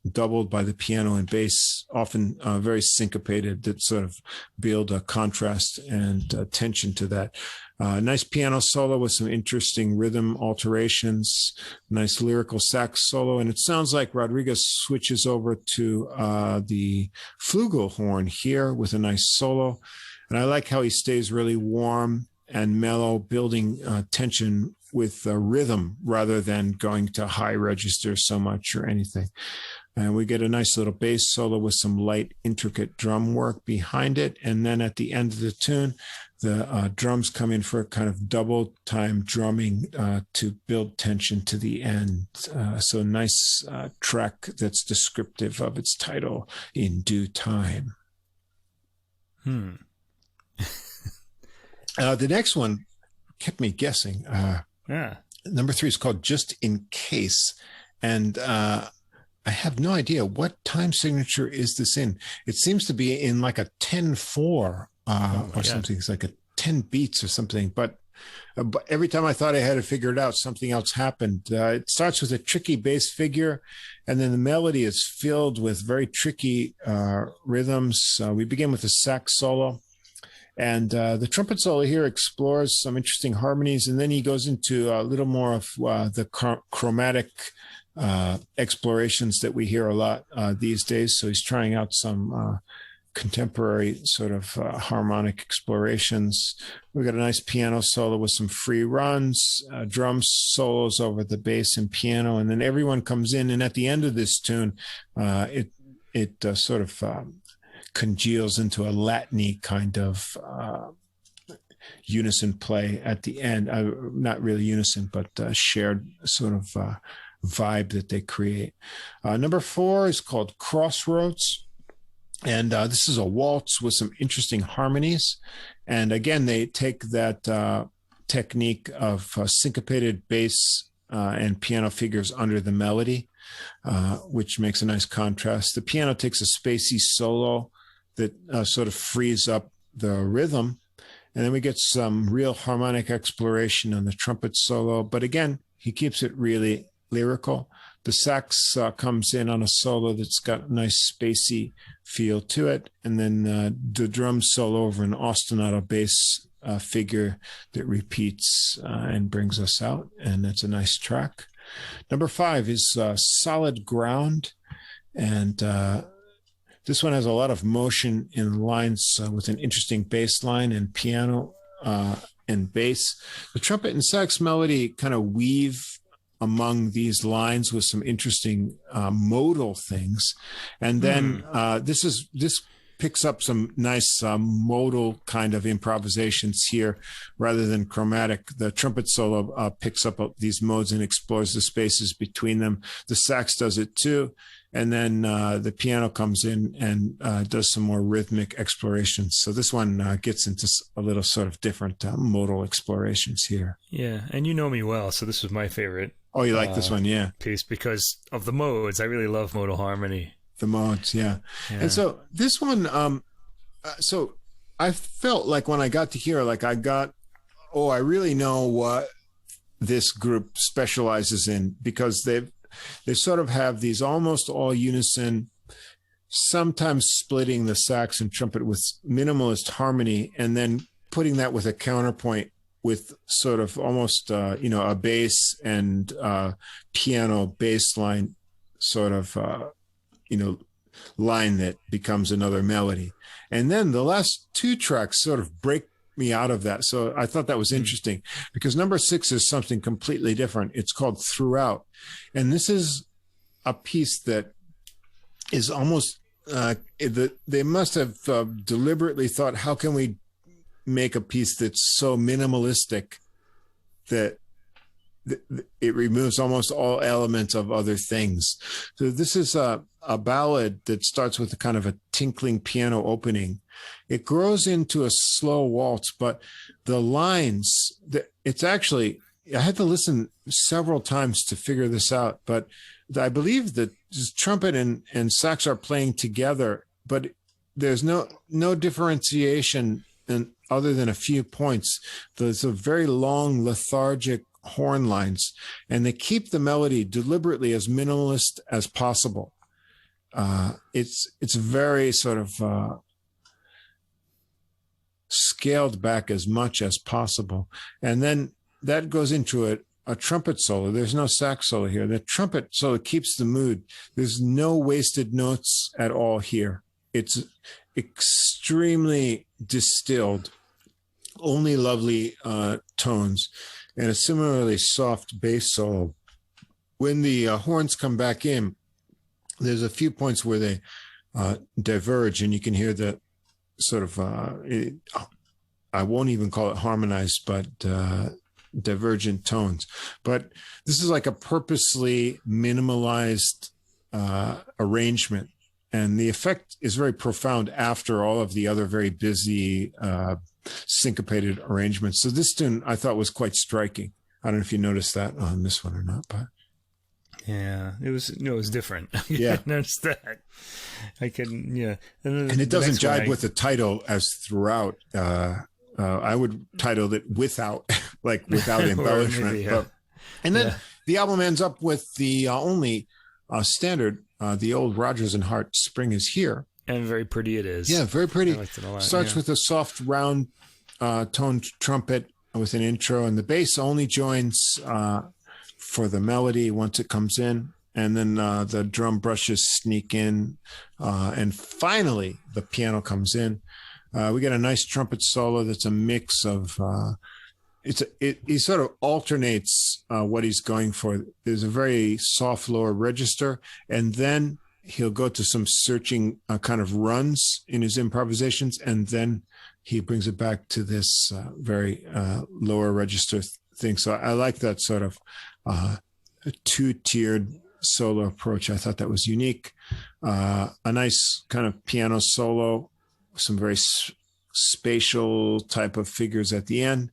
doubled by the piano and bass, often very syncopated, that sort of build a contrast and tension to that. Nice piano solo with some interesting rhythm alterations, nice lyrical sax solo, and it sounds like Rodriguez switches over to the flugelhorn here with a nice solo. And I like how he stays really warm and mellow, building tension with rhythm rather than going to high register so much or anything. And we get a nice little bass solo with some light, intricate drum work behind it. And then at the end of the tune, the drums come in for a kind of double time drumming to build tension to the end. So nice track that's descriptive of its title, In Due Time. The next one kept me guessing. Number 3 is called Just in Case. And I have no idea what time signature is this in. It seems to be in like a 10-4 or something. It's like a 10 beats or something. But every time I thought I had it figured out, something else happened. It starts with a tricky bass figure, and then the melody is filled with very tricky rhythms. We begin with a sax solo. And the trumpet solo here explores some interesting harmonies, and then he goes into a little more of the chromatic explorations that we hear a lot these days. So he's trying out some contemporary sort of harmonic explorations. We got a nice piano solo with some free runs, drum solos over the bass and piano, and then everyone comes in. And at the end of this tune, it sort of congeals into a Latin-y kind of unison play at the end. Not really unison, but shared sort of vibe that they create. Number 4 is called Crossroads. And this is a waltz with some interesting harmonies. And again, they take that technique of syncopated bass and piano figures under the melody, which makes a nice contrast. The piano takes a spacey solo that sort of frees up the rhythm. And then we get some real harmonic exploration on the trumpet solo. But again, he keeps it really lyrical. The sax comes in on a solo that's got a nice spacey feel to it. And then the drum solo over an ostinato bass figure that repeats and brings us out. And that's a nice track. Number 5 is Solid Ground. And this one has a lot of motion in lines with an interesting bass line and piano and bass. The trumpet and sax melody kind of weave among these lines with some interesting modal things. And then this picks up some nice modal kind of improvisations here rather than chromatic. The trumpet solo picks up these modes and explores the spaces between them. The sax does it too. And then the piano comes in and does some more rhythmic explorations. So this one gets into a little sort of different modal explorations here. Yeah, and you know me well, so this was my favorite. Oh, you like this one, yeah. Piece because of the modes. I really love modal harmony. The modes, yeah. And so this one, so I felt like when I got to here, like I really know what this group specializes in, because they sort of have these almost all unison, sometimes splitting the sax and trumpet with minimalist harmony, and then putting that with a counterpoint with sort of almost, a bass and piano bass line sort of, line that becomes another melody. And then the last 2 tracks sort of break me out of that. So I thought that was interesting because number 6 is something completely different. It's called Throughout. And this is a piece that is almost, they must have deliberately thought, how can we make a piece that's so minimalistic that it removes almost all elements of other things. So this is a ballad that starts with a kind of a tinkling piano opening. It grows into a slow waltz, but the lines, it's actually, I had to listen several times to figure this out, but I believe that trumpet and sax are playing together, but there's no differentiation other than a few points. There's a very long lethargic horn lines, and they keep the melody deliberately as minimalist as possible. It's very sort of scaled back as much as possible. And then that goes into a trumpet solo. There's no sax solo here. The trumpet solo keeps the mood. There's no wasted notes at all here. It's extremely distilled, only lovely tones, and a similarly soft bass solo. When the horns come back in, there's a few points where they diverge, and you can hear the sort of, I won't even call it harmonized, but divergent tones. But this is like a purposely minimalized arrangement. And the effect is very profound after all of the other very busy syncopated arrangements. So this tune I thought was quite striking. I don't know if you noticed that on this one or not, but yeah, it was different. Yeah, I noticed that. I can, yeah, and it doesn't jibe with the title as throughout. I would title it without, like without embellishment. Maybe, yeah. And then the album ends up with the only standard, the old Rodgers and Hart Spring Is Here. And very pretty it is. Yeah, very pretty. I liked it a lot. Starts with a soft, round toned trumpet with an intro, and the bass only joins for the melody once it comes in. And then the drum brushes sneak in. And finally, the piano comes in. We get a nice trumpet solo that's a mix of he sort of alternates what he's going for. There's a very soft lower register, and then he'll go to some searching kind of runs in his improvisations, and then he brings it back to this very lower register thing. So I like that sort of two-tiered solo approach. I thought that was unique. A nice kind of piano solo, some very spatial type of figures at the end.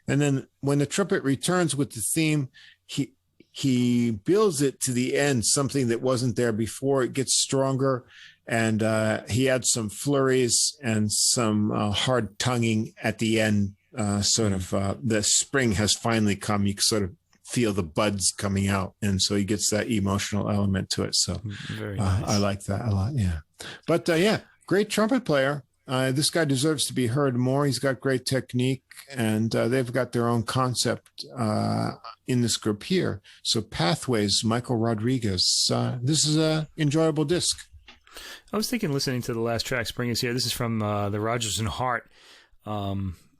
And then when the trumpet returns with the theme, he builds it to the end, something that wasn't there before. It gets stronger, and he adds some flurries and some hard tonguing at the end. The spring has finally come. You sort of feel the buds coming out, and so he gets that emotional element to it. So very nice. I like that a lot. Yeah, but great trumpet player. This guy deserves to be heard more. He's got great technique, and they've got their own concept in this group here. So Pathways, Michael Rodriguez. This is an enjoyable disc. I was thinking, listening to the last track, Spring Is Here. This is from the Rodgers and Hart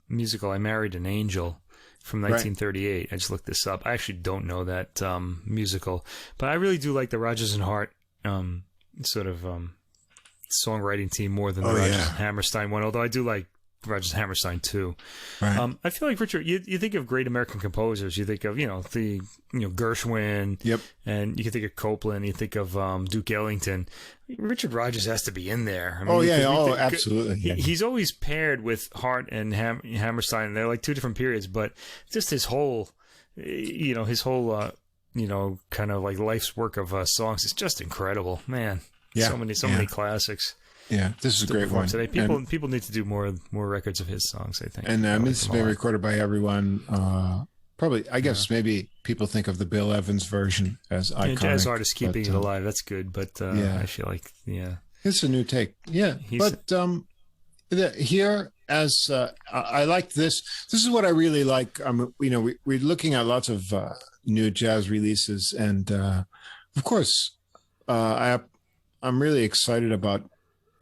musical, I Married an Angel, from 1938. Right. I just looked this up. I actually don't know that musical, but I really do like the Rodgers and Hart songwriting team more than the Rodgers and Hammerstein one, although I do like Rodgers and Hammerstein too. Right. I feel like, Richard, you think of great American composers, you think of Gershwin, yep, and you can think of Copland, you think of Duke Ellington. Richard Rodgers has to be in there. Absolutely. He's always paired with Hart and Hammerstein. They're like two different periods, but just his whole kind of like life's work of songs is just incredible, man. Yeah, so many classics. Yeah, this is a great one. Today, people need to do more records of his songs, I think. And this has been recorded by everyone. Probably, I guess maybe people think of the Bill Evans version as iconic. And jazz artists keeping it alive. That's good, but I feel like it's a new take. Yeah, here as I like this. This is what I really like. We're looking at lots of new jazz releases, and of course, I'm really excited about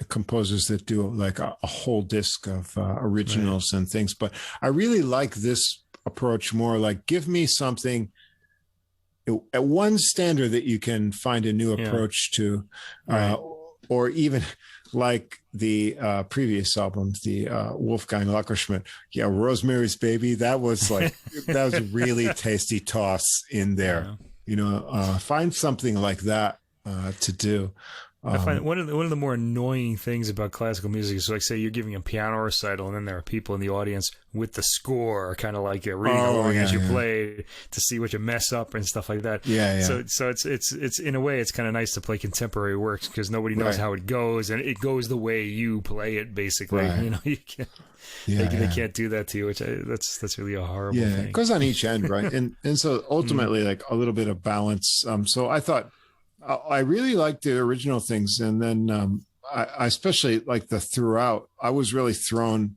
composers that do like a whole disc of originals and things. But I really like this approach more, like give me something at one standard that you can find a new approach to, or even like the previous album, the Wolfgang Lackerschmid. Yeah, Rosemary's Baby. That was like, that was a really tasty toss in there. Find something like that to do. I find one of the more annoying things about classical music is, like, say you're giving a piano recital, and then there are people in the audience with the score, kind of like reading along as you play to see what you mess up and stuff like that. So it's in a way it's kind of nice to play contemporary works because nobody knows how it goes, and it goes the way you play it. Basically, you can't. They can't do that to you, which that's really a horrible thing. It goes on each end, right? And so ultimately, like a little bit of balance. So I thought. I really liked the original things, and then I especially like the throughout. I was really thrown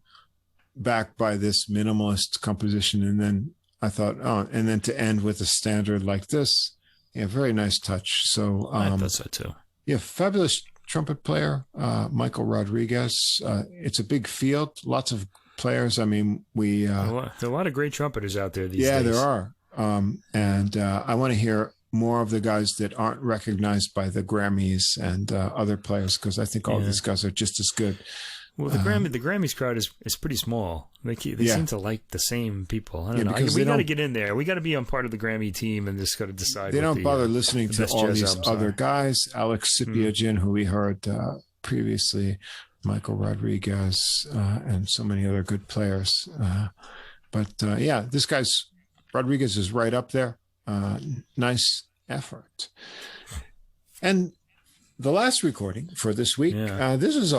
back by this minimalist composition, and then I thought, and then to end with a standard like this, very nice touch. So I thought so too. Yeah, fabulous trumpet player, Michael Rodriguez. It's a big field, lots of players. I mean, there are a lot of great trumpeters out there these days. Yeah, there are. And I want to hear more of the guys that aren't recognized by the Grammys and other players, because I think all these guys are just as good. Well, the Grammys crowd is pretty small. They seem to like the same people. I don't know. We got to get in there. We got to be on part of the Grammy team and just got to decide. They don't bother listening to all these other guys. Alex Sipiagin, who we heard previously, Michael Rodriguez, and so many other good players. This guy's Rodriguez is right up there. Nice effort. And the last recording for this week, this is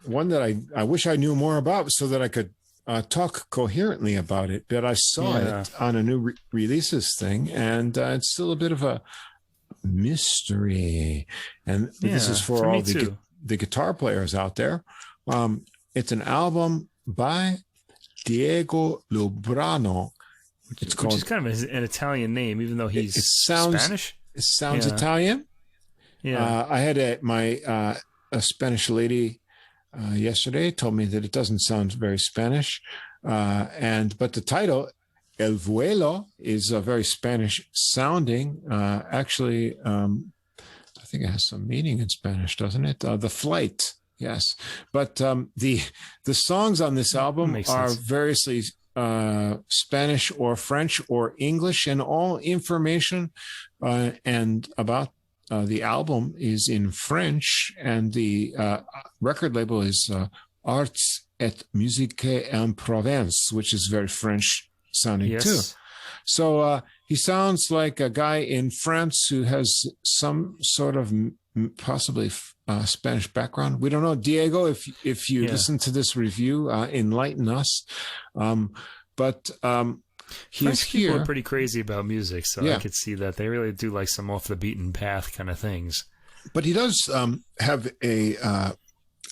one that I wish I knew more about so that I could talk coherently about it. But I saw it on a new releases thing, and it's still a bit of a mystery. And this is for all the guitar players out there. It's an album by Diego Lubrano. Which is kind of an Italian name, even though he's Spanish. It sounds Italian. Yeah. I had a Spanish lady yesterday told me that it doesn't sound very Spanish, but the title El Vuelo is very Spanish sounding. Actually, I think it has some meaning in Spanish, doesn't it? The flight, yes. But the songs on this album are variously Spanish or French or English, and all information and about the album is in French, and the record label is Arts et Musique en Provence, which is very French sounding too. So he sounds like a guy in France who has some sort of possibly Spanish background. We don't know. Diego, if you listen to this review, enlighten us. But French people are pretty crazy about music, so I could see that. They really do like some off the beaten path kind of things. But he does have a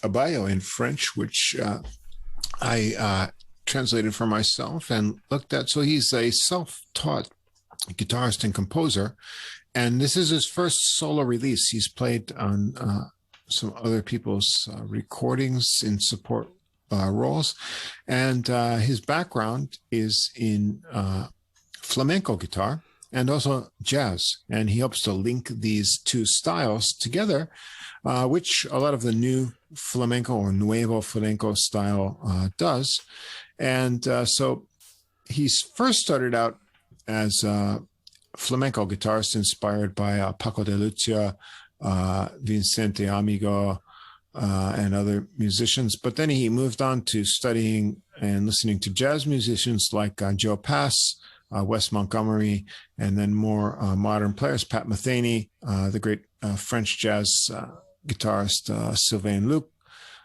bio in French, which I translated for myself and looked at. So he's a self-taught guitarist and composer, and this is his first solo release. He's played on some other people's recordings in support roles, and his background is in flamenco guitar and also jazz, and he hopes to link these two styles together, which a lot of the new flamenco or nuevo flamenco style does. And so he's first started out as a flamenco guitarist inspired by Paco de Lucia, Vicente Amigo, and other musicians. But then he moved on to studying and listening to jazz musicians like Joe Pass, Wes Montgomery, and then more modern players, Pat Metheny, the great French jazz guitarist Sylvain Luc,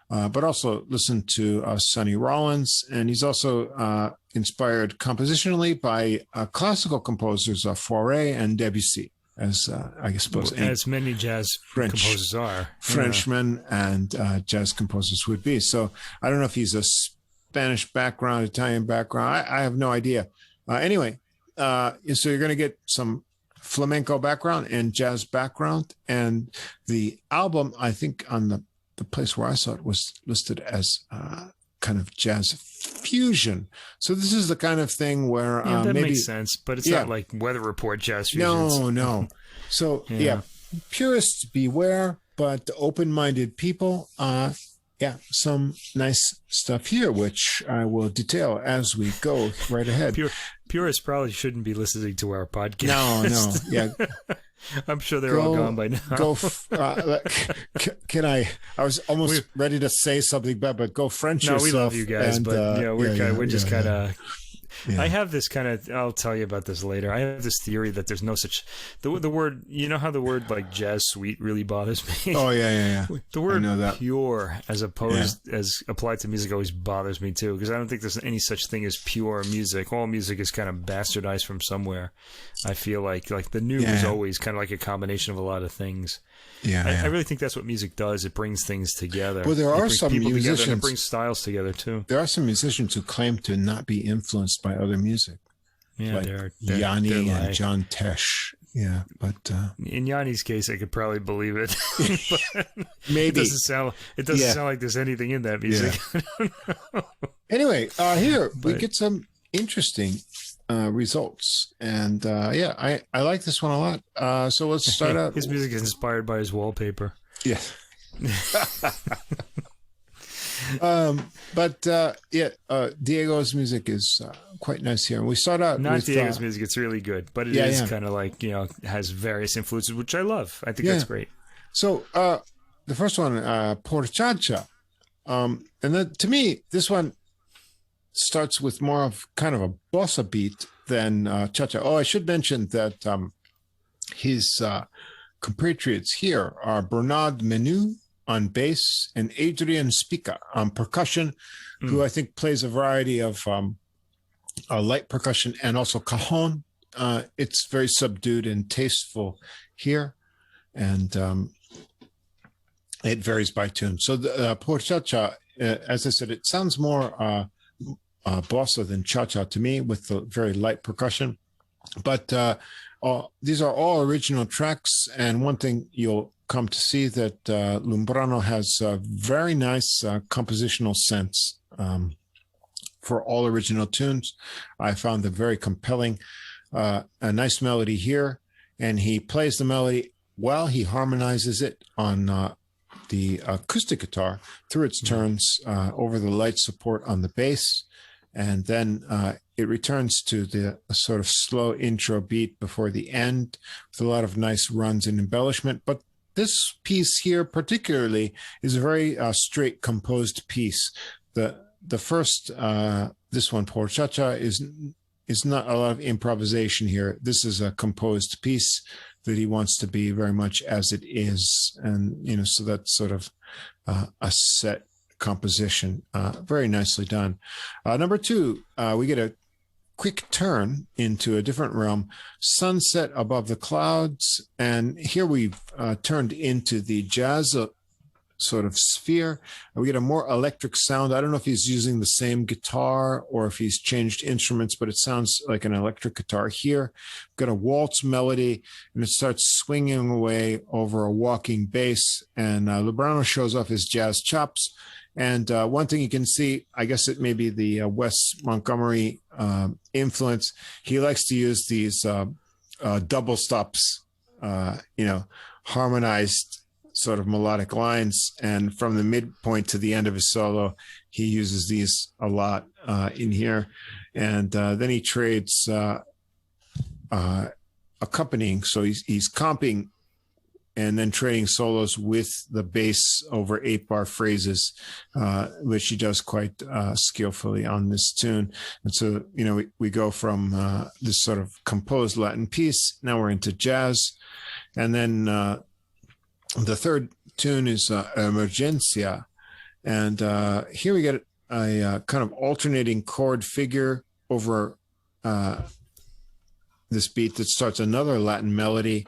but also listened to Sonny Rollins. And he's also inspired compositionally by classical composers Fauré and Debussy, as I suppose as many jazz composers are. Frenchmen and jazz composers would be. So I don't know if he's a Spanish background, Italian background. I have no idea. Anyway, so you're going to get some flamenco background and jazz background. And the album, I think on the place where I saw it, was listed as kind of jazz fusion. So this is the kind of thing where that maybe makes sense, but it's not like Weather Report jazz fusion. No. So purists beware, but open-minded people, some nice stuff here, which I will detail as we go right ahead. Purists probably shouldn't be listening to our podcast. No. I'm sure they're all gone by now. Can I? I was almost ready to say something bad, but go French yourself. No, we love you guys, but we're just kind of. Yeah. I have this kind of, I'll tell you about this later. I have this theory that there's no such, the word, you know how the word like jazz suite really bothers me? Oh, yeah. The word pure as opposed, as applied to music always bothers me too, because I don't think there's any such thing as pure music. All music is kind of bastardized from somewhere. I feel like the new is always kind of like a combination of a lot of things. I really think that's what music does. It brings things together. Well, there are some musicians. And it brings styles together too. There are some musicians who claim to not be influenced by other music. Yeah, like Yanni and John Tesh. Yeah, but in Yanni's case, I could probably believe it. But maybe it doesn't sound like there's anything in that music. Yeah. Anyway, we get some interesting results. And I like this one a lot. So let's start out. His music is inspired by his wallpaper. Yeah. Diego's music is quite nice here. And we start out Not with Diego's music; it's really good, but it is kind of like has various influences, which I love. I think that's great. So the first one, Porchacha, and then to me, this one starts with more of kind of a bossa beat than cha-cha. Oh, I should mention that his compatriots here are Bernard Menu on bass and Adrian Spica on percussion, who I think plays a variety of light percussion and also cajon. It's very subdued and tasteful here, and it varies by tune. So the Porchacha, as I said, it sounds more bossa than cha-cha to me, with the very light percussion. But these are all original tracks, and one thing you'll come to see that Lumbrano has a very nice compositional sense for all original tunes. I found them very compelling. A nice melody here, and he plays the melody while he harmonizes it on the acoustic guitar through its turns over the light support on the bass. And then it returns to the sort of slow intro beat before the end with a lot of nice runs and embellishment. But this piece here particularly is a very straight composed piece. The first, this one, Porchacha, is not a lot of improvisation here. This is a composed piece that he wants to be very much as it is. And, so that's sort of a set composition, very nicely done. Number two, we get a quick turn into a different realm, sunset above the clouds, and here we've turned into the jazz sort of sphere. We get a more electric sound. I don't know if he's using the same guitar or if he's changed instruments, but it sounds like an electric guitar here. We've got a waltz melody, and it starts swinging away over a walking bass, and Lumbrano shows off his jazz chops. And one thing you can see, I guess it may be the Wes Montgomery influence. He likes to use these double stops, harmonized sort of melodic lines. And from the midpoint to the end of his solo, he uses these a lot in here. And then he trades accompanying. So he's comping and then trading solos with the bass over 8-bar phrases, which he does quite skillfully on this tune. And so, we go from this sort of composed Latin piece. Now we're into jazz. And then the third tune is Emergencia. And here we get a kind of alternating chord figure over this beat that starts another Latin melody.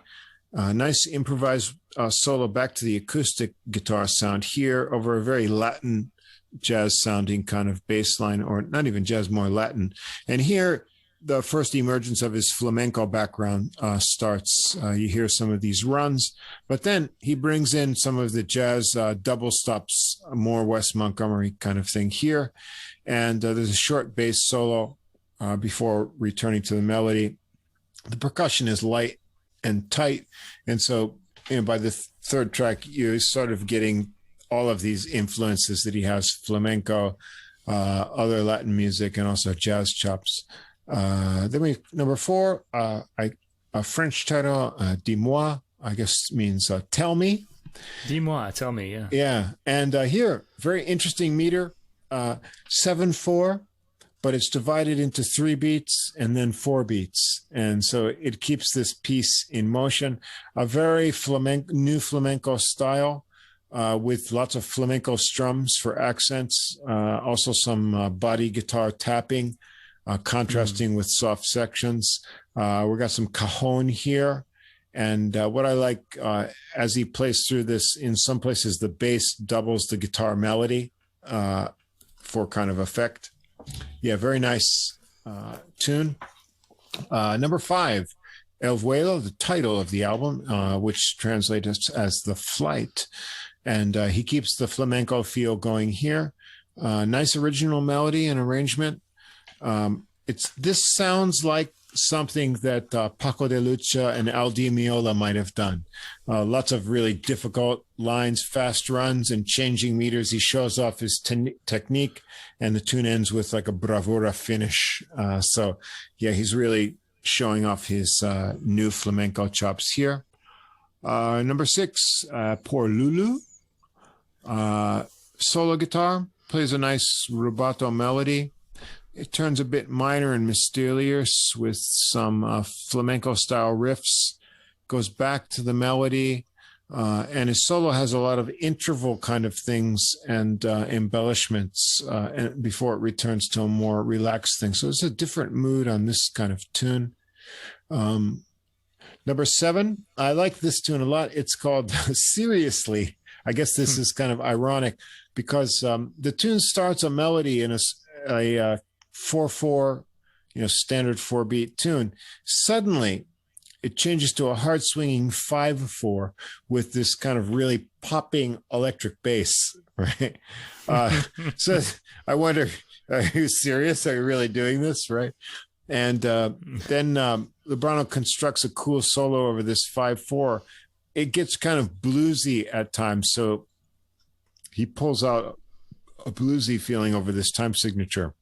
Nice improvised solo back to the acoustic guitar sound here over a very Latin jazz sounding kind of bass line, or not even jazz, more Latin. And here the first emergence of his flamenco background starts. You hear some of these runs, but then he brings in some of the jazz double stops, more Wes Montgomery kind of thing here. And there's a short bass solo before returning to the melody. The percussion is light and tight, and so by the third track you're sort of getting all of these influences that he has: flamenco, other Latin music, and also jazz chops. Then number four, a French title, Dis-moi, I guess means tell me. Dis-moi, tell me, yeah. Yeah, and here, very interesting meter, 7/4. But it's divided into 3 beats and then 4 beats. And so it keeps this piece in motion. A very new flamenco style with lots of flamenco strums for accents. Also some body guitar tapping, contrasting with soft sections. We got some cajon here. And what I like, as he plays through this, in some places the bass doubles the guitar melody for kind of effect. Yeah, very nice tune. Number 5, El Vuelo, the title of the album, which translates as The Flight. And he keeps the flamenco feel going here. Nice original melody and arrangement. this sounds like something that Paco de Lucia and Al Di Meola might have done. Lots of really difficult lines, fast runs, and changing meters. He shows off his technique, and the tune ends with like a bravura finish. So, yeah, he's really showing off his new flamenco chops here. Number 6, Por Lulu. Solo guitar, plays a nice rubato melody. It turns a bit minor and mysterious with some flamenco-style riffs, goes back to the melody, and his solo has a lot of interval kind of things and embellishments and before it returns to a more relaxed thing. So it's a different mood on this kind of tune. Number 7, I like this tune a lot. It's called Seriously. I guess this is kind of ironic because the tune starts a melody in a 4/4, standard 4-beat tune. Suddenly, it changes to a hard swinging 5/4 with this kind of really popping electric bass, right? So I wonder, are you serious? Are you really doing this, right? And then Lebrano constructs a cool solo over this 5/4. It gets kind of bluesy at times, so he pulls out a bluesy feeling over this time signature.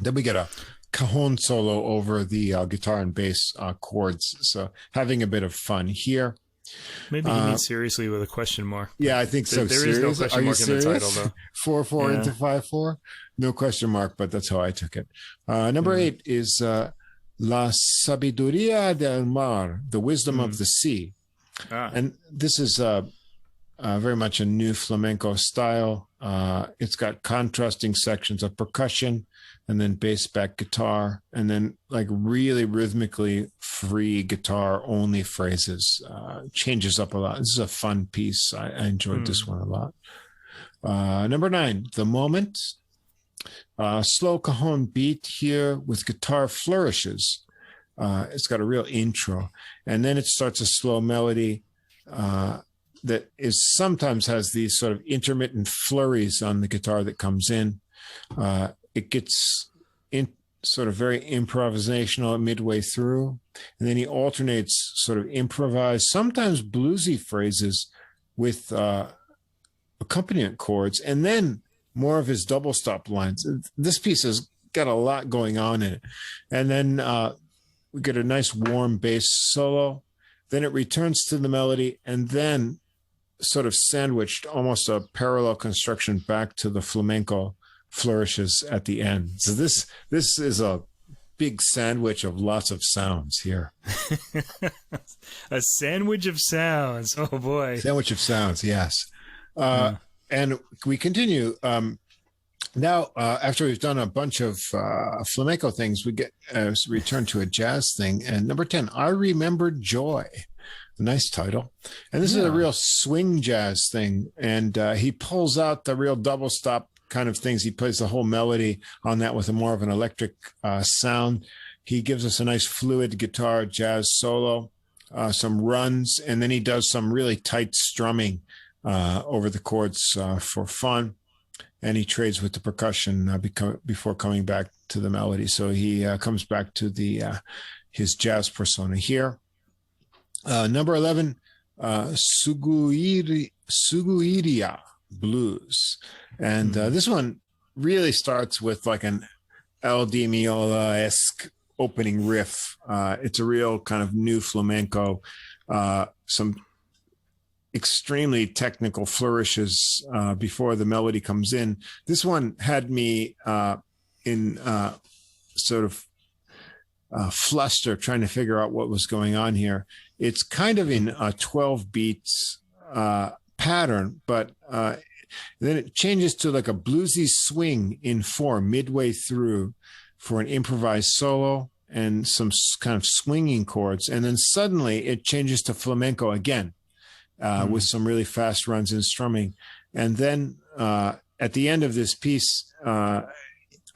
Then we get a cajon solo over the guitar and bass chords. So having a bit of fun here. Maybe he means seriously with a question mark. Yeah, I think so. There is no question mark in the title, though. 4/4 into 5/4? No question mark, but that's how I took it. Number 8 is La Sabiduría del Mar, the wisdom of the sea. And this is very much a new flamenco style. It's got contrasting sections of percussion and then bass back guitar and then like really rhythmically free guitar only phrases. Changes up a lot. This is a fun piece. I enjoyed this one a lot. Number 9, The Moment. Slow cajon beat here with guitar flourishes. It's got a real intro, and then it starts a slow melody that is sometimes has these sort of intermittent flurries on the guitar that comes in. It gets sort of very improvisational midway through, and then he alternates sort of improvised, sometimes bluesy phrases with accompaniment chords, and then more of his double stop lines. This piece has got a lot going on in it, and then we get a nice warm bass solo. Then it returns to the melody, and then sort of sandwiched, almost a parallel construction back to the flamenco flourishes at the end. So this is a big sandwich of lots of sounds here. A sandwich of sounds. Oh boy. Sandwich of sounds. Yes. And we continue. Now, after we've done a bunch of flamenco things, we get return to a jazz thing. And number 10, I Remember Joy. A nice title. And this is a real swing jazz thing. And he pulls out the real double stop kind of things. He plays the whole melody on that with a more of an electric sound. He gives us a nice fluid guitar jazz solo, some runs, and then he does some really tight strumming over the chords for fun. And he trades with the percussion before coming back to the melody. So he comes back to his jazz persona here. Number 11, Suguiria Blues. And this one really starts with like an El Di Meola-esque opening riff. It's a real kind of new flamenco, some extremely technical flourishes before the melody comes in. This one had me in sort of fluster trying to figure out what was going on here. It's kind of in a 12 beats pattern, but then it changes to like a bluesy swing in 4 midway through for an improvised solo and some kind of swinging chords. And then suddenly it changes to flamenco again. With some really fast runs and strumming. And then at the end of this piece, I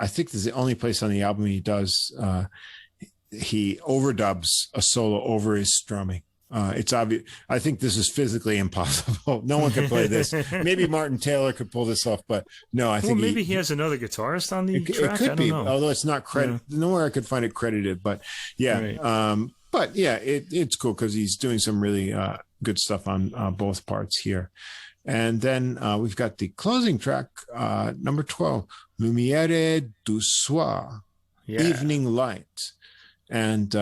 think this is the only place on the album he does, he overdubs a solo over his strumming. It's obvious. I think this is physically impossible. No one can play this. Maybe Martin Taylor could pull this off, but no, I think maybe he has another guitarist on the track. It could be, know. although it's not credited. Yeah. Nowhere I could find it credited, but yeah. Right. But yeah, it's cool because he's doing some really good stuff on both parts here. And then we've got the closing track, number 12, Lumiere du Soir, Evening Light. And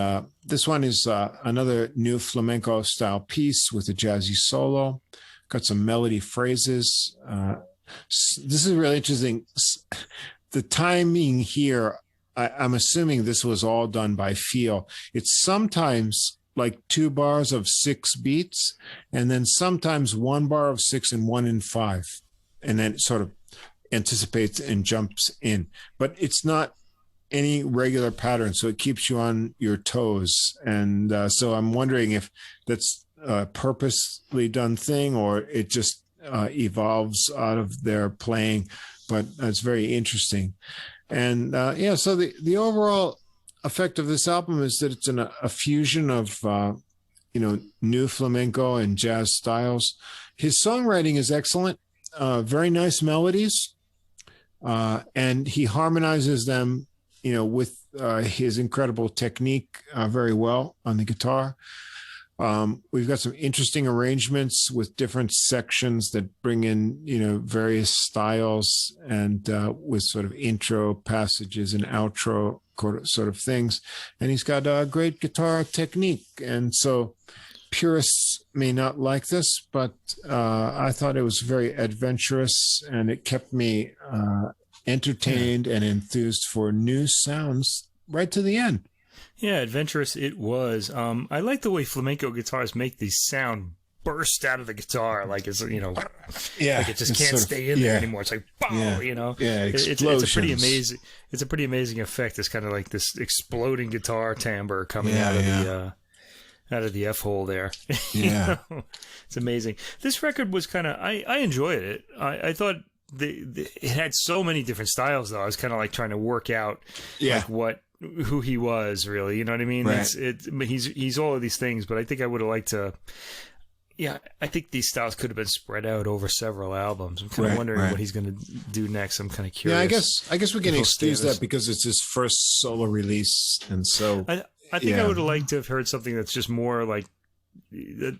this one is another new flamenco style piece with a jazzy solo. Got some melody phrases. This is really interesting. The timing here, I'm assuming this was all done by feel. It's sometimes like 2 bars of 6 beats, and then sometimes 1 bar of 6 and 1 in 5. And then it sort of anticipates and jumps in. But it's not any regular pattern, so it keeps you on your toes. And so I'm wondering if that's a purposely done thing or it just evolves out of their playing, but that's very interesting. And so the overall effect of this album is that it's a fusion of new flamenco and jazz styles. His songwriting is excellent, very nice melodies, and he harmonizes them with his incredible technique very well on the guitar. We've got some interesting arrangements with different sections that bring in, various styles and with sort of intro passages and outro sort of things. And he's got a great guitar technique. And so purists may not like this, but I thought it was very adventurous and it kept me entertained and enthused for new sounds right to the end. Yeah, adventurous it was. I like the way flamenco guitars make the sound burst out of the guitar, like it's like it just can't stay in there anymore. It's like bow, explosions. It's a pretty amazing. It's a pretty amazing effect. It's kind of like this exploding guitar timbre coming out of the F hole there. Yeah, it's amazing. This record was kind of I enjoyed it. I thought. It had so many different styles, though. I was kind of like trying to work out who he was, really. You know what I mean? Right. He's all of these things, but I think I would have liked to. Yeah, I think these styles could have been spread out over several albums. I'm kind of wondering what he's going to do next. I'm kind of curious. Yeah, I guess we can excuse that because it's his first solo release, and so I think I would have liked to have heard something that's just more like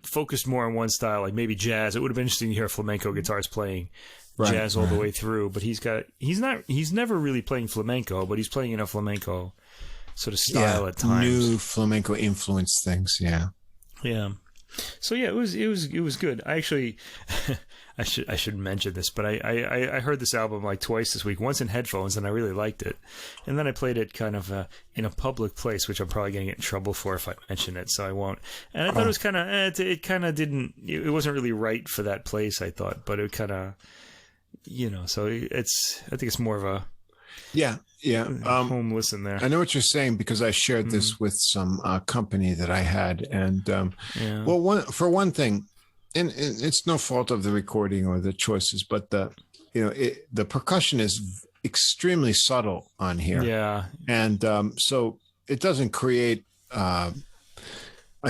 focused more on one style, like maybe jazz. It would have been interesting to hear flamenco guitars playing. Jazz all the way through, but he's never really playing flamenco, but he's playing in a flamenco sort of style at times. New flamenco influence things, yeah. So yeah, it was good. I actually, I should mention this, but I heard this album like twice this week. Once in headphones, and I really liked it, and then I played it kind of in a public place, which I'm probably going to get in trouble for if I mention it, so I won't. And I thought it was kind of it kind of didn't. It wasn't really right for that place, I thought, but it kind of. So I think it's more of a home listen there. I know what you're saying because I shared this with some company that I had, and for one thing, and it's no fault of the recording or the choices, but the percussion is extremely subtle on here, and so it doesn't create a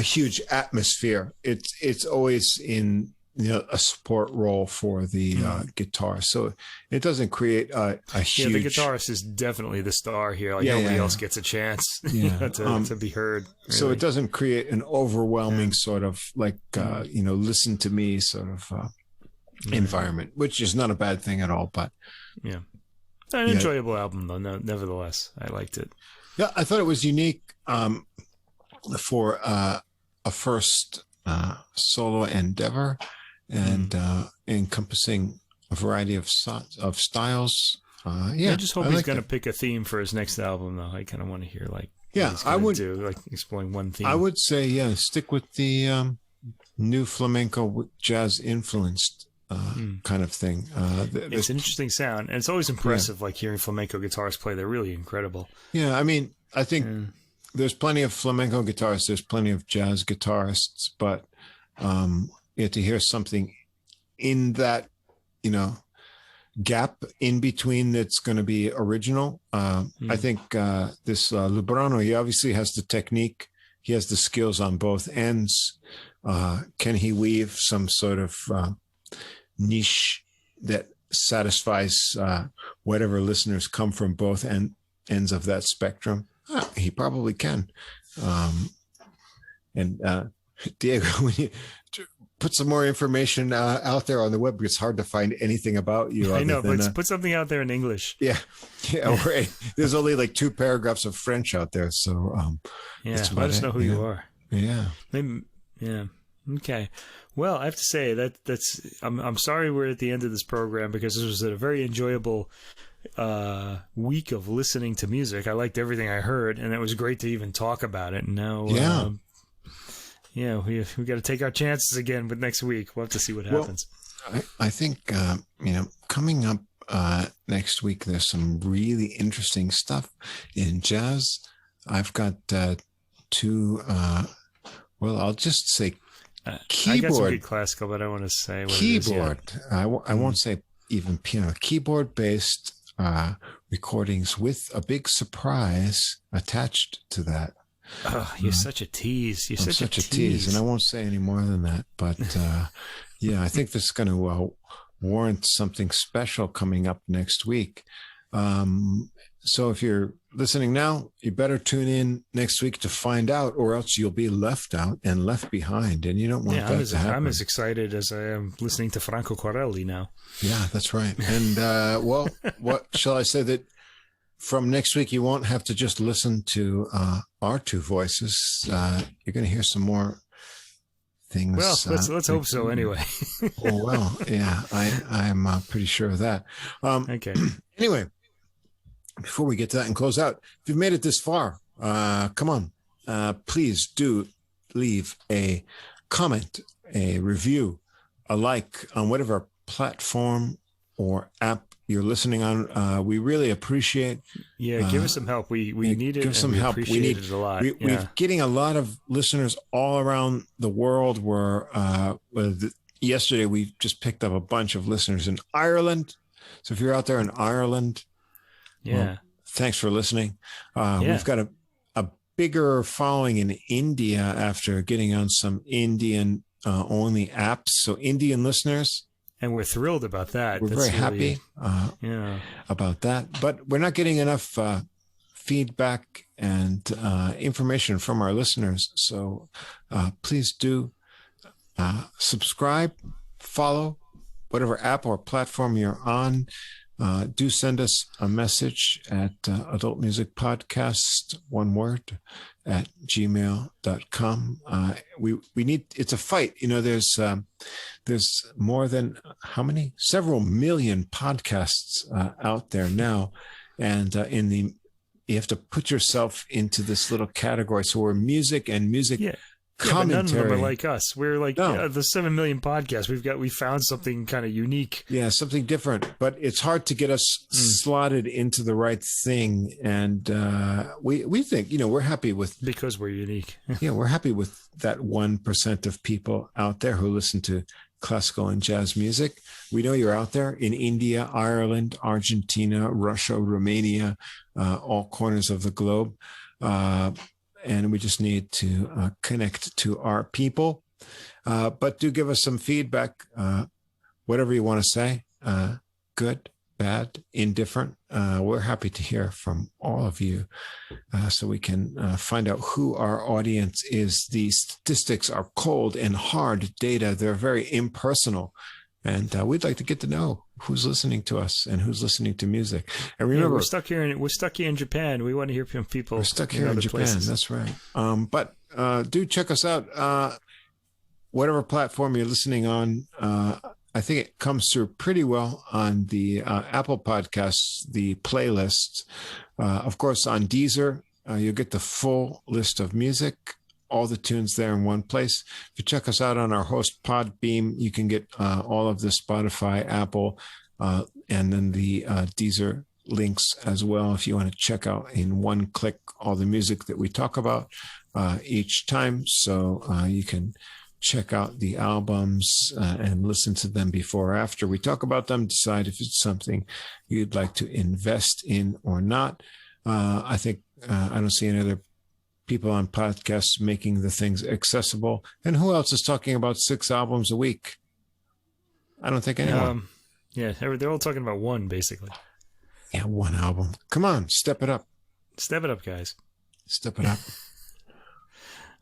huge atmosphere. It's always in a support role for the guitar, so it doesn't create a huge. The guitarist is definitely the star here. Like nobody else gets a chance to be heard. Really. So it doesn't create an overwhelming sort of like listen to me sort of environment, which is not a bad thing at all. But an enjoyable album though. No, nevertheless, I liked it. Yeah, I thought it was unique for a first solo endeavor. And encompassing a variety of styles. I just hope he's going to pick a theme for his next album, though. I kind of want to hear I would do like exploring one theme. I would say stick with the new flamenco jazz influenced kind of thing. It's an interesting sound, and it's always impressive. Like hearing flamenco guitarists play, they're really incredible. Yeah, I mean, I think there's plenty of flamenco guitarists. There's plenty of jazz guitarists, but to hear something in that, gap in between that's going to be original. I think this Lubrano, he obviously has the technique. he has the skills on both ends. Can he weave some sort of niche that satisfies whatever listeners come from both ends of that spectrum? He probably can. Diego, when you put some more information out there on the web, it's hard to find anything about you. I know, but put something out there in English. Yeah. Right. There's only like 2 paragraphs of French out there, so let us know who you are. Yeah. Maybe, yeah. Okay. Well, I have to say that's I'm sorry we're at the end of this program, because this was a very enjoyable week of listening to music. I liked everything I heard, and it was great to even talk about it. And now, we got to take our chances again. But next week, we'll have to see what happens. I think coming up next week, there's some really interesting stuff in jazz. I've got 2. I'll just say keyboard. I got some good classical, but I want to say what keyboard. It is, I won't say even piano. Keyboard-based recordings with a big surprise attached to that. Oh, you're such a tease. You're such a tease. And I won't say any more than that. But I think this is going to warrant something special coming up next week. So if you're listening now, you better tune in next week to find out, or else you'll be left out and left behind. And you don't want that to happen. I'm as excited as I am listening to Franco Corelli now. Yeah, that's right. And what shall I say, that from next week, you won't have to just listen to our 2 voices. You're going to hear some more things. Well, let's hope so anyway. Yeah, I'm pretty sure of that. Okay. Anyway, before we get to that and close out, if you've made it this far, come on, please do leave a comment, a review, a like on whatever platform or app you're listening on. We really appreciate. Yeah, give us some help. We need it. Give some help. We need it a lot. We're getting a lot of listeners all around the world. Yesterday we just picked up a bunch of listeners in Ireland. So if you're out there in Ireland, thanks for listening. We've got a bigger following in India after getting on some Indian only apps. So Indian listeners. And we're thrilled about that. We're very happy about that. But we're not getting enough feedback and information from our listeners. So please do subscribe, follow whatever app or platform you're on. Do send us a message at Adult Music Podcast, one word, at gmail.com. We need, it's a fight. There's more than several million podcasts out there now. And you have to put yourself into this little category. So we're music and music. Commentary. But none of them are like us. We're like the 7 million podcasts. We found something kind of unique. Yeah, something different. But it's hard to get us slotted into the right thing. And we think, we're happy with, because we're unique. We're happy with that 1% of people out there who listen to classical and jazz music. We know you're out there in India, Ireland, Argentina, Russia, Romania, all corners of the globe. And we just need to connect to our people. But do give us some feedback, whatever you want to say, good, bad, indifferent. We're happy to hear from all of you so we can find out who our audience is. The statistics are cold and hard data. They're very impersonal. And we'd like to get to know who's listening to us and who's listening to music. And remember, we're stuck here in Japan. We want to hear from people. We're stuck here in Japan. Places. That's right. But do check us out. Whatever platform you're listening on, I think it comes through pretty well on the Apple Podcasts, the playlists. Of course, on Deezer, you'll get the full list of music. All the tunes there in one place. If you check us out on our host Podbeam, you can get all of the Spotify, Apple, and then the Deezer links as well. If you want to check out in one click all the music that we talk about each time, so you can check out the albums and listen to them before or after we talk about them. Decide if it's something you'd like to invest in or not. I think I don't see any other people on podcasts making the things accessible. And who else is talking about 6 albums a week? I don't think anyone. Yeah, they're all talking about one, basically. Yeah, 1 album. Come on, step it up. Step it up, guys. Step it up.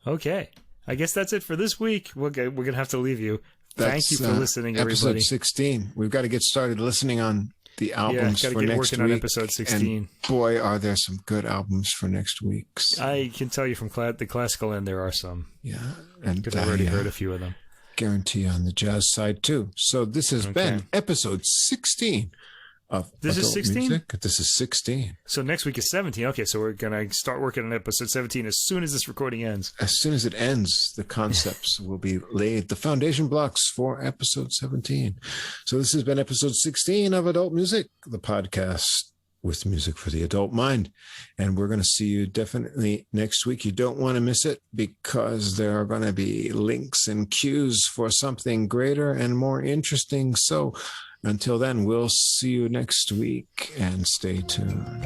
Okay. I guess that's it for this week. We're going to have to leave you. Thank you for listening, episode everybody. Episode 16. We've got to get started listening on the albums for next week. Got to get working on episode 16. And boy, are there some good albums for next week's. I can tell you from the classical end, there are some. Yeah. And I've already heard a few of them. Guarantee on the jazz side, too. So this has been episode 16 of This is 16? Music. This is 16. So next week is 17. Okay, so we're going to start working on episode 17 as soon as this recording ends. As soon as it ends, the concepts will be laid, the foundation blocks for episode 17. So this has been episode 16 of Adult Music, the podcast with music for the adult mind. And we're going to see you definitely next week. You don't want to miss it because there are going to be links and cues for something greater and more interesting. So until then, we'll see you next week and stay tuned.